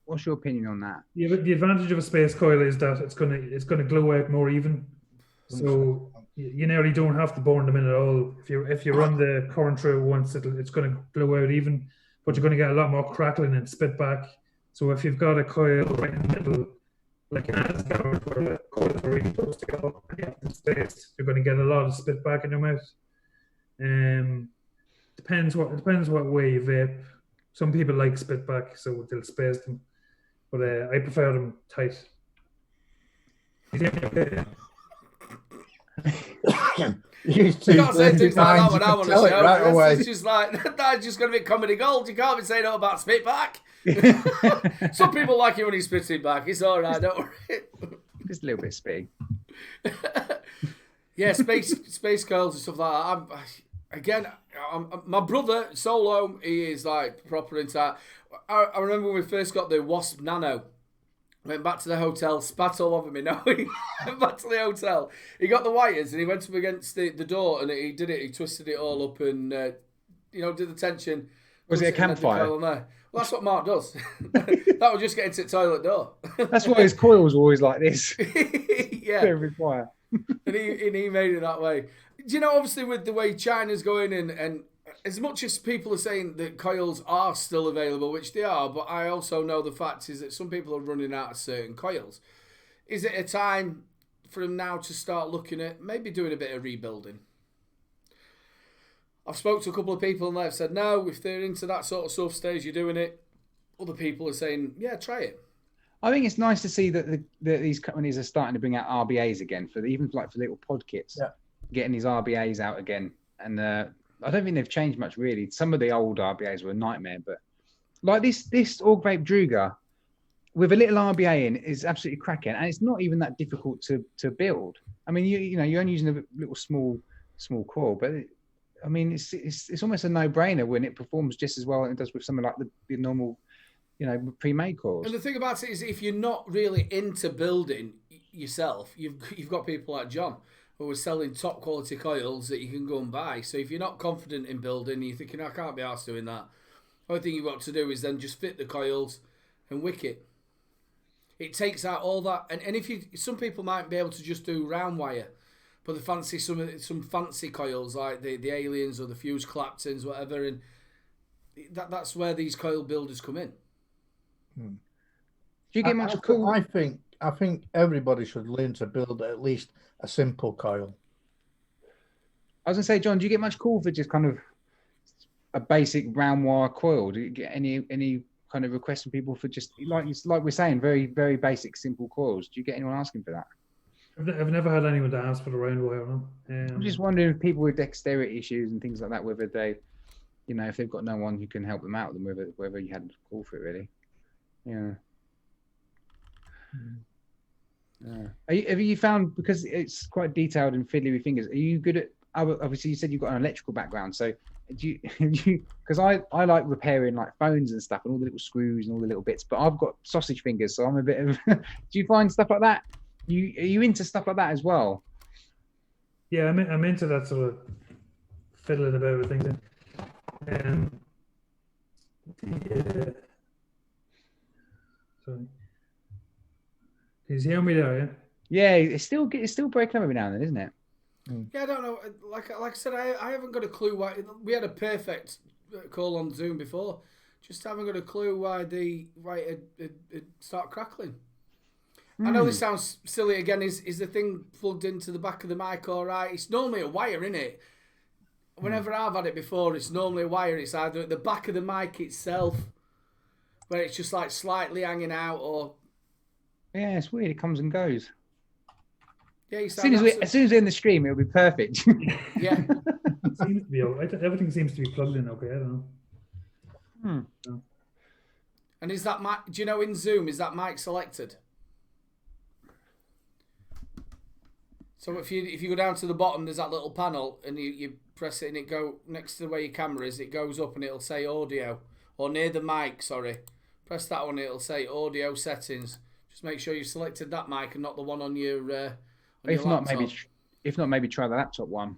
[SPEAKER 2] What's your opinion on that?
[SPEAKER 4] Yeah, but the advantage of a space coil is that it's gonna glow out more even. So you nearly don't have to burn them in at all. If you run the current through once, it's gonna glow out even, but you're gonna get a lot more crackling and spit back. So if you've got a coil right in the middle, like an Asgard, where the coils are really close together and you have the space, you're gonna get a lot of spit back in your mouth. Depends what way you vape. Some people like spit back, so they'll space them, but I prefer them tight.
[SPEAKER 3] You
[SPEAKER 1] can't say things like that when I'm on the show.
[SPEAKER 3] Right away.
[SPEAKER 1] It's just like, that's just going to be comedy gold. You can't be saying no about spit back. Some people like it when he's spitting back. It's all right, don't worry.
[SPEAKER 2] Just a little bit spitting.
[SPEAKER 1] Yeah, space girls and stuff like that. My brother, Solo, he is like proper into that. I remember when we first got the Wasp Nano. Went back to the hotel, spat all over me. No, he went back to the hotel. He got the wires and he went up against the door and he did it. He twisted it all up and, did the tension.
[SPEAKER 2] Was it a campfire?
[SPEAKER 1] Well, that's what Mark does. That would just get into the toilet door.
[SPEAKER 2] That's why his coils were always like this.
[SPEAKER 1] Yeah.
[SPEAKER 2] Very quiet.
[SPEAKER 1] and he made it that way. Do you know, obviously, with the way China's going and as much as people are saying that coils are still available, which they are, but I also know the fact is that some people are running out of certain coils. Is it a time for them now to start looking at maybe doing a bit of rebuilding? I've spoke to a couple of people and they've said, no, if they're into that sort of stuff stage, you're doing it. Other people are saying, yeah, try it. I
[SPEAKER 2] think it's nice to see that these companies are starting to bring out RBAs again even for little pod kits.
[SPEAKER 3] Yeah.
[SPEAKER 2] Getting these RBAs out again. And I don't think they've changed much really. Some of the old RBAs were a nightmare, but like this Org Vape Druga with a little RBA in is absolutely cracking, and it's not even that difficult to build. I mean, you're only using a little small coil, but it's almost a no-brainer when it performs just as well as it does with something like the normal, pre-made coils.
[SPEAKER 1] And the thing about it is, if you're not really into building yourself, you've got people like John who are selling top quality coils that you can go and buy. So if you're not confident in building, you're thinking, I can't be arsed doing that. The only thing you've got to do is then just fit the coils and wick it. It takes out all that. And if some people might be able to just do round wire, but the fancy some fancy coils like the Aliens or the Fuse Claptons, whatever, and that's where these coil builders come in.
[SPEAKER 2] Do you get much cool?
[SPEAKER 3] I think everybody should learn to build at least a simple coil.
[SPEAKER 2] I was gonna say, John, do you get much call for just kind of a basic round wire coil? Do you get any kind of requests from people for just like we're saying, very, very basic, simple coils? Do you get anyone asking for that?
[SPEAKER 4] I've never had anyone to ask for the round wire. No.
[SPEAKER 2] I'm just wondering if people with dexterity issues and things like that, whether they, if they've got no one who can help them out, then whether you had a call for it, really. Yeah. Have you found, because it's quite detailed and fiddly with fingers, are you good at, obviously you said you've got an electrical background, so do you because I like repairing like phones and stuff and all the little screws and all the little bits, but I've got sausage fingers, so I'm a bit of do you find stuff like that? Are you into stuff like that as well?
[SPEAKER 4] Yeah, I'm into that sort of fiddling about with things. Yeah. Sorry. Can you hear me there?
[SPEAKER 2] Yeah, it's still breaking up every now and then, isn't it?
[SPEAKER 1] Yeah, I don't know. Like I said, I haven't got a clue why. We had a perfect call on Zoom before. Just haven't got a clue why it start crackling. I know this sounds silly again. Is the thing plugged into the back of the mic all right? It's normally a wire, isn't it? Whenever I've had it before, it's normally a wire. It's either at the back of the mic itself, where it's just like slightly hanging out, or...
[SPEAKER 2] Yeah, it's weird. It comes and goes.
[SPEAKER 1] Yeah,
[SPEAKER 2] as soon as we're in the stream, it'll be perfect.
[SPEAKER 1] Yeah.
[SPEAKER 4] It seems to be everything seems to be plugged in okay. I don't know.
[SPEAKER 1] So. And is that mic? Do you know in Zoom is that mic selected? So if you go down to the bottom, there's that little panel, and you press it, and it go next to where your camera is. It goes up, and it'll say audio, or near the mic. Sorry, press that one. It'll say audio settings. Just make sure you've selected that mic and not the one on your.
[SPEAKER 2] If not, maybe try the laptop one.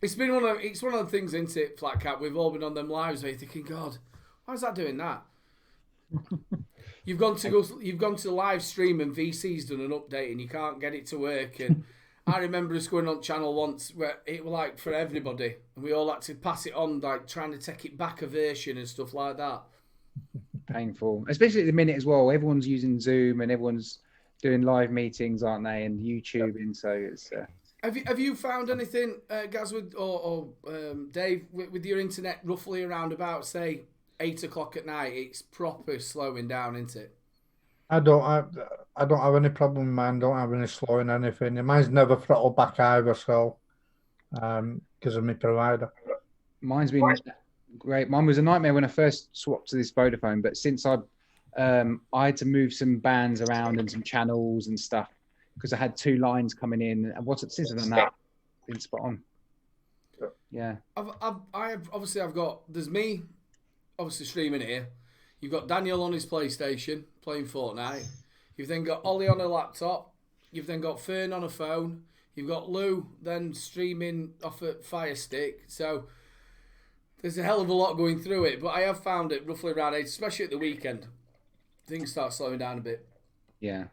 [SPEAKER 1] It's one of the things, isn't it, Flat Cat? We've all been on them lives where you're thinking, God, why is that doing that? You've gone to the live stream and VC's done an update and you can't get it to work. And I remember us going on channel once where it was like for everybody, and we all had to pass it on, like trying to take it back a version and stuff like that.
[SPEAKER 2] Painful, especially at the minute as well. Everyone's using Zoom and everyone's doing live meetings, aren't they? And YouTubing. So it's.
[SPEAKER 1] Have you found anything, Gaz, or Dave, with your internet roughly around about say 8 o'clock at night? It's proper slowing down, isn't it?
[SPEAKER 3] I don't have any problem with mine. Don't have any slowing anything. Mine's never throttled back either. So, because of my provider.
[SPEAKER 2] Mine's been great. Mine was a nightmare when I first swapped to this Vodafone, but since I had to move some bands around and some channels and stuff because I had 2 lines coming in. And since I've done that, been spot on. Yeah. There's me, obviously streaming here. You've got Daniel on his PlayStation playing Fortnite. You've then got Ollie on a laptop. You've then got Fern on a phone. You've got Lou then streaming off a Fire Stick. So there's a hell of a lot going through it. But I have found it roughly around 8, especially at the weekend. Things start slowing down a bit. Yeah.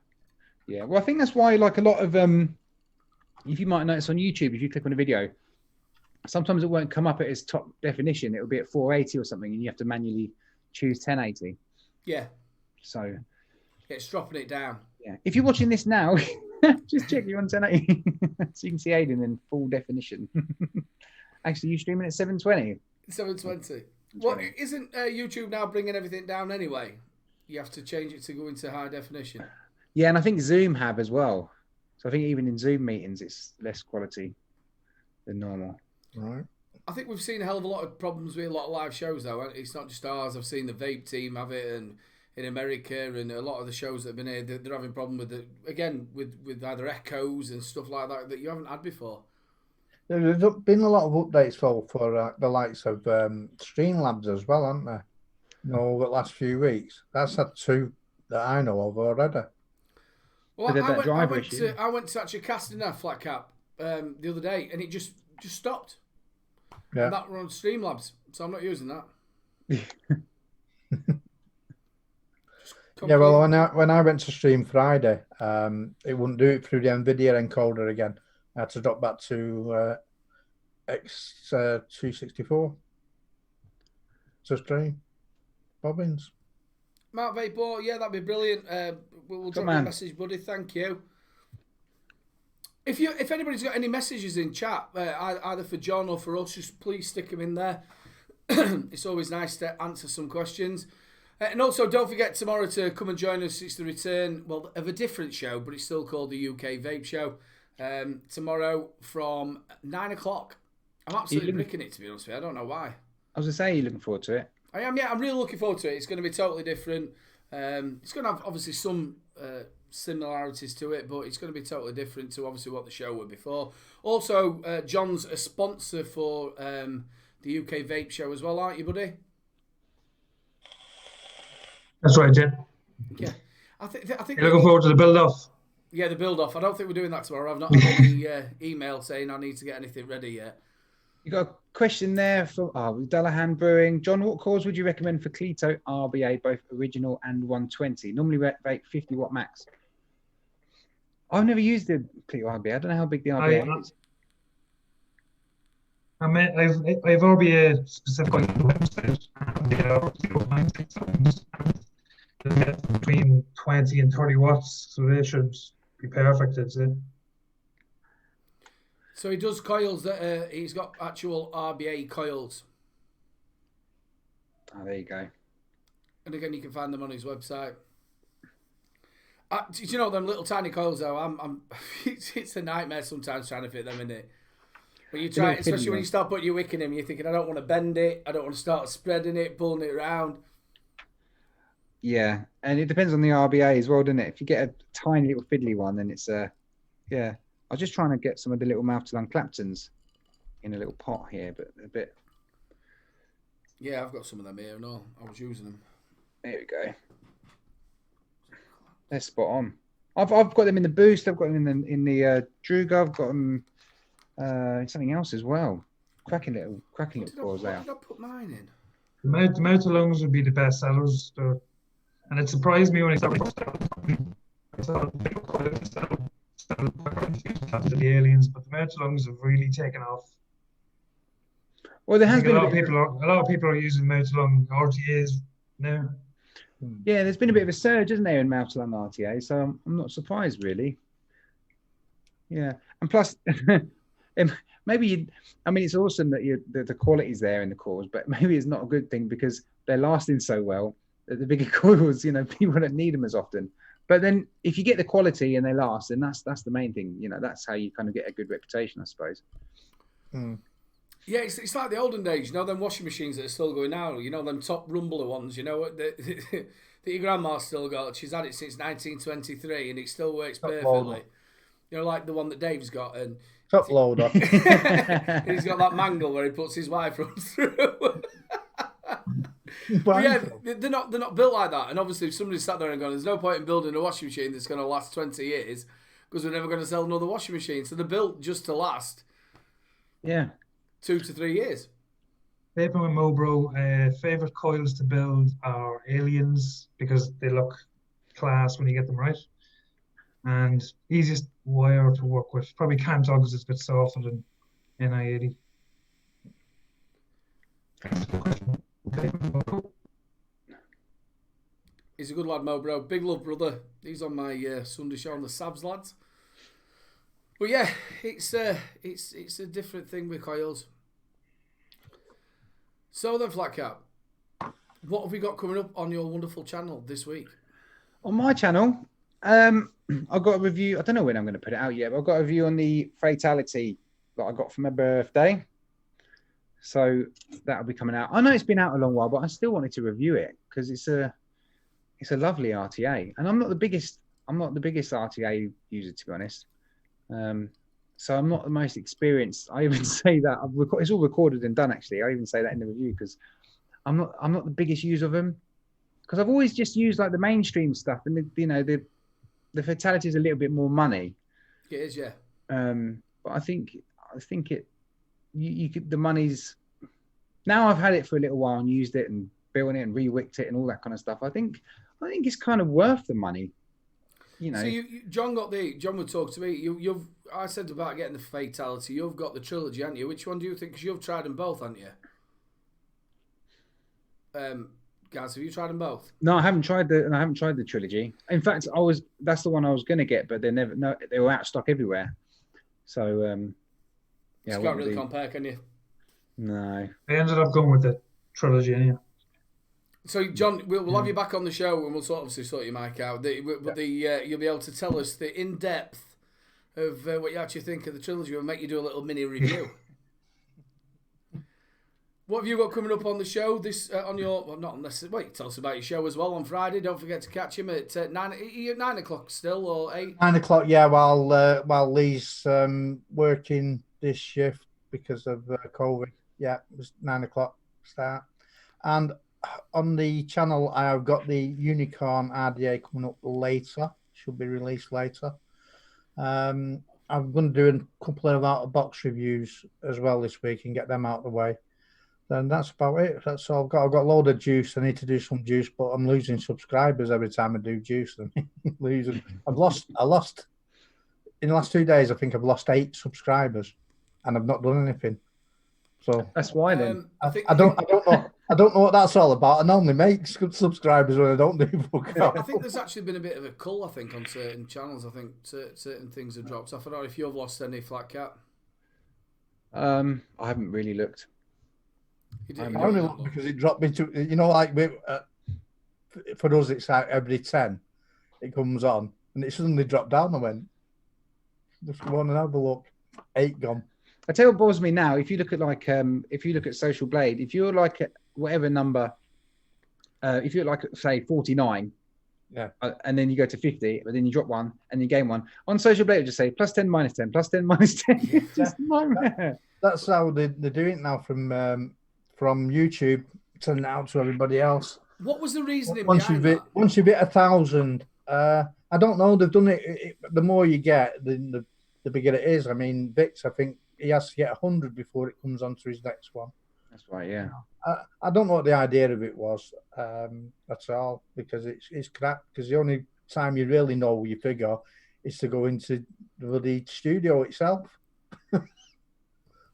[SPEAKER 2] Yeah. Well, I think that's why, like a lot of, if you might notice on YouTube, if you click on a video, sometimes it won't come up at its top definition. It'll be at 480 or something, and you have to manually choose 1080.
[SPEAKER 1] Yeah.
[SPEAKER 2] So
[SPEAKER 1] it's dropping it down.
[SPEAKER 2] Yeah. If you're watching this now, just check you're on 1080 so you can see Aidan in full definition. Actually, you're streaming at 720.
[SPEAKER 1] 720. Well, isn't YouTube now bringing everything down anyway? You have to change it to go into high definition.
[SPEAKER 2] Yeah, and I think Zoom have as well. So I think even in Zoom meetings, it's less quality than normal.
[SPEAKER 3] Right.
[SPEAKER 1] I think we've seen a hell of a lot of problems with a lot of live shows, though. It's not just ours. I've seen the Vape team have it, and in America, and a lot of the shows that have been here, they're having a problem with either echoes and stuff like that you haven't had before.
[SPEAKER 3] There's been a lot of updates for the likes of Streamlabs as well, haven't there? Over the last few weeks. That's had 2 that I know of already.
[SPEAKER 1] Well, I went to actually casting a flat cap the other day, and it just stopped.
[SPEAKER 3] Yeah.
[SPEAKER 1] And that were on Streamlabs, so I'm not using that.
[SPEAKER 3] Yeah, well, when I went to stream Friday, it wouldn't do it through the NVIDIA encoder again. I had to drop back to X264 to stream bobbins.
[SPEAKER 1] Mark Vape, yeah, that'd be brilliant. We'll drop you a message, buddy. Thank you. If anybody's got any messages in chat, either for John or for us, just please stick them in there. It's always nice to answer some questions. And also, don't forget tomorrow to come and join us. It's the return, well, of a different show, but it's still called the UK Vape Show. Tomorrow from 9 o'clock. I'm absolutely bricking it, to be honest with you. I don't know why.
[SPEAKER 2] I was going to say, you're looking forward to it.
[SPEAKER 1] I am, yeah. I'm really looking forward to it. It's going to be totally different. It's going to have, obviously, some similarities to it, but it's going to be totally different to, obviously, what the show was before. Also, John's a sponsor for the UK Vape Show as well, aren't you, buddy?
[SPEAKER 4] That's right, Jim.
[SPEAKER 1] Yeah. I think
[SPEAKER 4] you're looking forward to the build-off.
[SPEAKER 1] Yeah, the build-off. I don't think we're doing that tomorrow. I've not had any email saying I need to get anything ready yet.
[SPEAKER 2] You got a question there from Dullahan Brewing. John, what cores would you recommend for Cleto RBA, both original and 120? Normally vape 50 watt max. I've never used the Cleto RBA. I don't know how big the RBA is.
[SPEAKER 4] I've RBA specifically on the website. Between 20 and 30 watts, so they should be perfect, I'd say.
[SPEAKER 1] So he does coils that he's got actual RBA coils.
[SPEAKER 2] Oh, there you go.
[SPEAKER 1] And again, you can find them on his website. Do you know them little tiny coils though? It's a nightmare sometimes trying to fit them in it. But you try, especially when you start putting your wick in him, you're thinking, I don't want to bend it. I don't want to start spreading it, pulling it around.
[SPEAKER 2] Yeah, and it depends on the RBA as well, doesn't it? If you get a tiny little fiddly one, then it's yeah. I was just trying to get some of the little mouth-to-lung Claptons in a little pot here, but a bit.
[SPEAKER 1] Yeah, I've got some of them here and all. I was using them.
[SPEAKER 2] There we go. They're spot on. I've got them in the Boost. I've got them in the Druga. I've got them something else as well. Cracking little cores there.
[SPEAKER 1] What did I put mine in?
[SPEAKER 4] The mouth-to-lungs would be the best sellers, and it surprised me when I started. The aliens, but the mouth-to-lungs have really taken off.
[SPEAKER 2] Well, there has been
[SPEAKER 4] a lot of people are using mouth-to-lung RTAs now.
[SPEAKER 2] Yeah, there's been a bit of a surge, isn't there, in mouth-to-lung RTA? So I'm not surprised, really. Yeah, and plus, maybe it's awesome that the quality's there in the cores, but maybe it's not a good thing because they're lasting so well that the bigger coils, people don't need them as often. But then if you get the quality and they last, then that's the main thing. That's how you kind of get a good reputation, I suppose.
[SPEAKER 3] Mm.
[SPEAKER 1] Yeah, it's like the olden days, them washing machines that are still going now, them top rumbler ones, that your grandma still got. She's had it since 1923 and it still works perfectly. Like the one that Dave's got. And
[SPEAKER 3] top loader.
[SPEAKER 1] And he's got that mangle where he puts his wife runs through. Yeah, they're not built like that. And obviously, if somebody sat there and gone, there's no point in building a washing machine that's going to last 20 years because we're never going to sell another washing machine. So they're built just to last.
[SPEAKER 2] Yeah.
[SPEAKER 1] 2 to 3 years.
[SPEAKER 4] Vaping with Mobro, favorite coils to build are aliens because they look class when you get them right, and easiest wire to work with. Probably Cantogs is a bit softer than NI80.
[SPEAKER 1] He's a good lad, Mobro. Big love, brother. He's on my Sunday show on the Sabs lads. But yeah, it's a different thing with coils. So then, Flat Cap, what have we got coming up on your wonderful channel this week?
[SPEAKER 2] On my channel, I've got a review. I don't know when I'm going to put it out yet, but I've got a review on the Fatality that I got for my birthday. So that'll be coming out. I know it's been out a long while, but I still wanted to review it because it's a lovely RTA, and I'm not the biggest RTA user, to be honest. So I'm not the most experienced. I even say that it's all recorded and done. Actually, I even say that in the review because I'm not the biggest user of them because I've always just used like the mainstream stuff, and the Fatality is a little bit more money.
[SPEAKER 1] It is, yeah.
[SPEAKER 2] But I think you could, the money's now. I've had it for a little while and used it and built it and re-wicked it and all that kind of stuff. I think it's kind of worth the money.
[SPEAKER 1] So John would talk to me. I said about getting the Fatality. You've got the trilogy, haven't you? Which one do you think? Because you've tried them both, haven't you? Gaz? Have you tried them both?
[SPEAKER 2] No, I haven't tried the trilogy. In fact, that's the one I was going to get, but they were out of stock everywhere. So
[SPEAKER 1] You can't really compare, can you?
[SPEAKER 2] No.
[SPEAKER 4] I ended up going with the trilogy anyway.
[SPEAKER 1] So, John, we'll have you back on the show and we'll obviously sort your mic out. You'll be able to tell us the in-depth of what you actually think of the trilogy. We'll make you do a little mini review. What have you got coming up on the show? On your tell us about your show as well on Friday. Don't forget to catch him at 9 o'clock still or 8.
[SPEAKER 3] 9 o'clock, yeah. While Lee's working this shift because of COVID, yeah, it was 9 o'clock start. And on the channel, I have got the Unicorn RDA coming up later. Should be released later. I'm going to do a couple of out of box reviews as well this week and get them out of the way. Then that's about it. That's all I've got. I've got a load of juice. I need to do some juice, but I'm losing subscribers every time I do juice. Losing. I lost in the last 2 days. I think I've lost 8 subscribers, and I've not done anything. So
[SPEAKER 2] that's why then.
[SPEAKER 3] I don't know what that's all about. I normally make subscribers when I don't do fuck
[SPEAKER 1] I think there's actually been a bit of a cull. I think on certain channels. I think certain things have dropped off. I don't know if you've lost any, Flat Cat.
[SPEAKER 2] I haven't really looked.
[SPEAKER 3] I only looked because it dropped me to, like for us, it's like every 10 it comes on and it suddenly dropped down. I went, just go on and have a look. 8 gone.
[SPEAKER 2] I tell you what bores me now. If you look at Social Blade, if you're like at whatever number, if you're like say 49,
[SPEAKER 3] yeah,
[SPEAKER 2] and then you go to 50, but then you drop one and you gain one on Social Blade, just say +10 -10 +10 -10. Just nightmare.
[SPEAKER 3] That's how they do it now from YouTube to now to everybody else.
[SPEAKER 1] What was the reasoning
[SPEAKER 3] once
[SPEAKER 1] behind
[SPEAKER 3] that? Once you've hit 1,000, I don't know. They've done it. The more you get, the bigger it is. I mean, Vix, I think he has to get 100 before it comes on to his next one.
[SPEAKER 2] That's right, yeah.
[SPEAKER 3] I don't know what the idea of it was at all, because it's crap. Because the only time you really know your figure is to go into the bloody studio itself.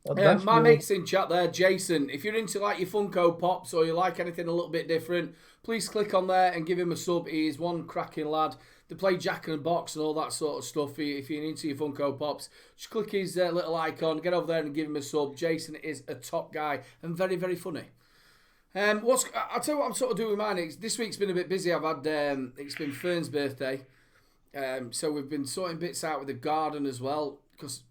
[SPEAKER 1] My mate's in chat there, Jason. If you're into like your Funko Pops or you like anything a little bit different, please click on there and give him a sub. He's one cracking lad. They play Jack in the Box and all that sort of stuff. If you're into your Funko Pops, just click his little icon, get over there and give him a sub. Jason is a top guy and very, very funny. I'll tell you what I'm sort of doing with mine. This week's been a bit busy. I've had it's been Fern's birthday, so we've been sorting bits out with the garden as well, because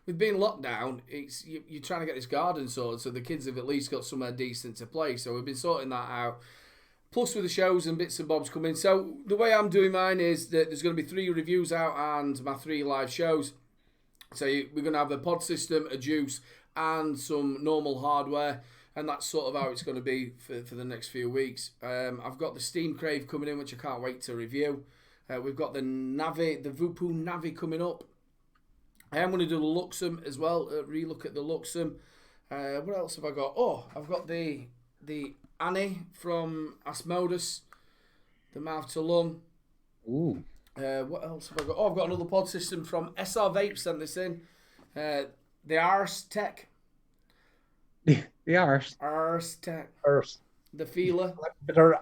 [SPEAKER 1] with being locked down, you're trying to get this garden sorted so the kids have at least got somewhere decent to play. So we've been sorting that out. Plus with the shows and bits and bobs coming. So the way I'm doing mine is that there's going to be 3 reviews out and my 3 live shows. So we're going to have a pod system, a juice, and some normal hardware. And that's sort of how it's going to be for the next few weeks. I've got the Steam Crave coming in, which I can't wait to review. We've got the Vupu Navi coming up. I am going to do the Luxem as well, relook at the Luxem. What else have I got? Oh, I've got the Annie from Asmodus, the Mouth to Lung.
[SPEAKER 2] Ooh.
[SPEAKER 1] What else have I got? Oh, I've got another pod system from SR Vape sent this in. The Ars Tech.
[SPEAKER 2] The Ars.
[SPEAKER 1] Ars Tech.
[SPEAKER 3] Ars.
[SPEAKER 1] The Feeler.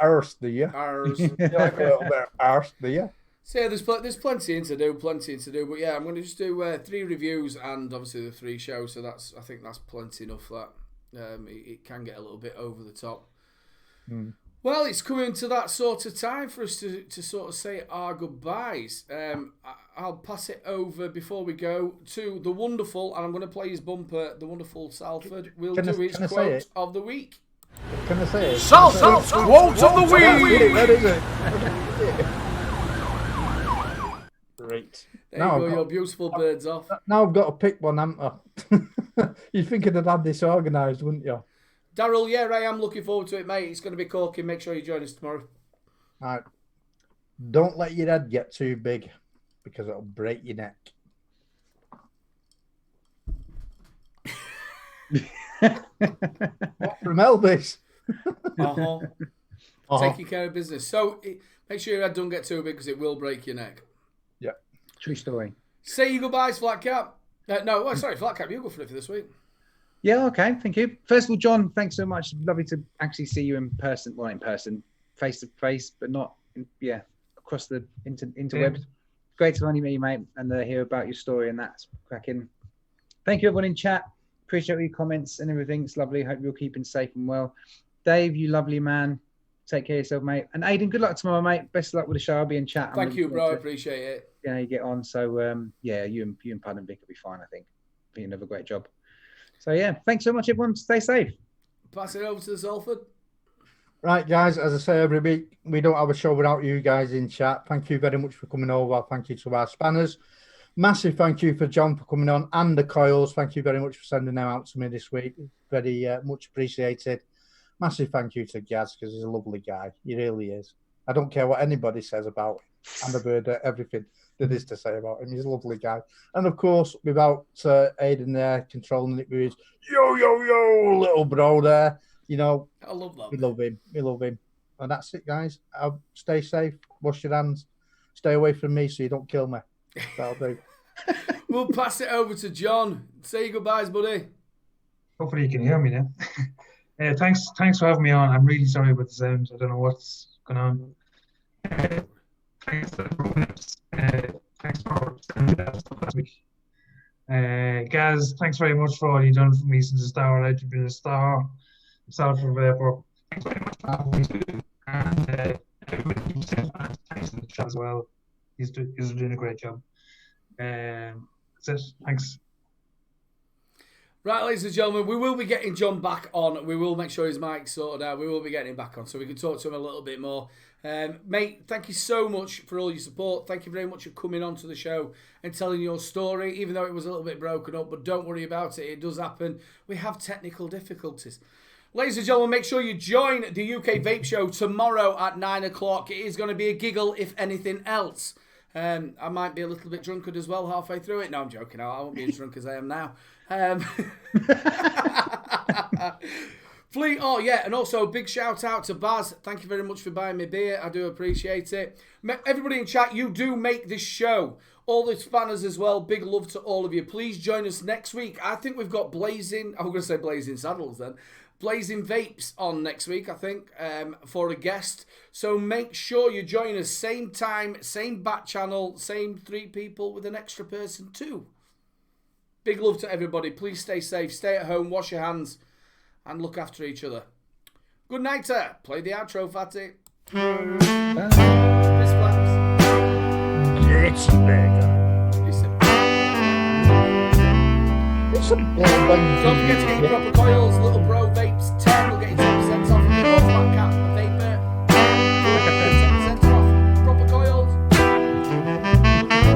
[SPEAKER 3] Ars, do you?
[SPEAKER 1] Ars.
[SPEAKER 3] Like a little bit Ars, do you?
[SPEAKER 1] So yeah, there's plenty to do. But yeah, I'm going to just do 3 reviews and obviously the 3 shows. So I think that's plenty enough. That it can get a little bit over the top. Well, it's coming to that sort of time for us to sort of say our goodbyes. I'll pass it over before we go to the wonderful, and I'm going to play his bumper, the wonderful Salford. We'll do his quote of the week.
[SPEAKER 3] Can I say it?
[SPEAKER 1] Salford's quote of the week!
[SPEAKER 3] What is it? Great.
[SPEAKER 1] There you go, your beautiful birds off.
[SPEAKER 3] Now I've got to pick one, haven't I? You'd think I'd had this organised, wouldn't you?
[SPEAKER 1] Daryl, yeah, I am looking forward to it, mate. It's going to be corking. Make sure you join us tomorrow.
[SPEAKER 3] All right. Don't let your head get too big, because it'll break your neck. From Elvis.
[SPEAKER 1] Taking care of business. So make sure your head don't get too big, because it will break your neck.
[SPEAKER 3] Yeah.
[SPEAKER 2] True story.
[SPEAKER 1] Say your goodbyes, Flat Cap. Flat Cap, you go for it for this week.
[SPEAKER 2] Yeah, okay, thank you. First of all, John, thanks so much. Lovely to actually see you in person, well, in person, face to face, but not, across the interwebs. Great to finally meet you, mate, and hear about your story, and that's cracking. Thank you, everyone in chat. Appreciate your comments and everything. It's lovely. Hope you're keeping safe and well. Dave, you lovely man. Take care of yourself, mate. And Aidan, good luck tomorrow, mate. Best of luck with the show. I'll be in chat.
[SPEAKER 1] Thank you, bro. I appreciate it.
[SPEAKER 2] Yeah, you get on. So, you and Pud and Vic will be fine, I think. I think you'll have a great job. So, yeah, thanks so much, everyone. Stay safe.
[SPEAKER 1] Pass it over to the Salford.
[SPEAKER 3] Right, guys, as I say every week, we don't have a show without you guys in chat. Thank you very much for coming over. Thank you to our spanners. Massive thank you for John for coming on, and the coils. Thank you very much for sending them out to me this week. Very much appreciated. Massive thank you to Gaz, because he's a lovely guy. He really is. I don't care what anybody says about him. And I've heard everything there is to say about him. He's a lovely guy. And of course, without Aidan there controlling it with his yo little bro there, you know,
[SPEAKER 1] I love that.
[SPEAKER 3] We love him. We love him. And that's it, guys. Stay safe. Wash your hands. Stay away from me so you don't kill me. That'll do.
[SPEAKER 1] We'll pass it over to John. Say your goodbyes, buddy.
[SPEAKER 4] Hopefully you can hear me now. Thanks for having me on. I'm really sorry about the sound. I don't know what's going on. Thanks for sending that stuff last week. Gaz, thanks very much for all you've done for me since the start. You've been a star. Myself for Vape. Thanks very much for having me too. And everybody keeps saying thanks in the chat as well. He's doing a great job. That's it. Thanks.
[SPEAKER 1] Right, ladies and gentlemen, we will be getting John back on. We will make sure his mic's sorted out. We will be getting him back on so we can talk to him a little bit more. Mate, thank you so much for all your support. Thank you very much for coming on to the show and telling your story, even though it was a little bit broken up. But don't worry about it. It does happen. We have technical difficulties. Ladies and gentlemen, make sure you join the UK Vape Show tomorrow at 9 o'clock. It is going to be a giggle, if anything else. I might be a little bit drunkard as well halfway through it. No, I'm joking. I won't be as drunk as I am now. And also a big shout out to Baz. Thank you very much for buying me beer. I do appreciate it. Everybody in chat, you do make this show. All the spanners as well. Big love to all of you. Please join us next week. I think we've got Blazing Saddles then. Blazing Vapes on next week, I think, for a guest. So make sure you join us. Same time, same back channel, same 3 people with an extra person too. Big love to everybody. Please stay safe, stay at home, wash your hands, and look after each other. Good night, sir. Play the outro, Fatty.
[SPEAKER 5] It's bigger.
[SPEAKER 3] It's a big
[SPEAKER 1] Don't forget to get your proper coils, little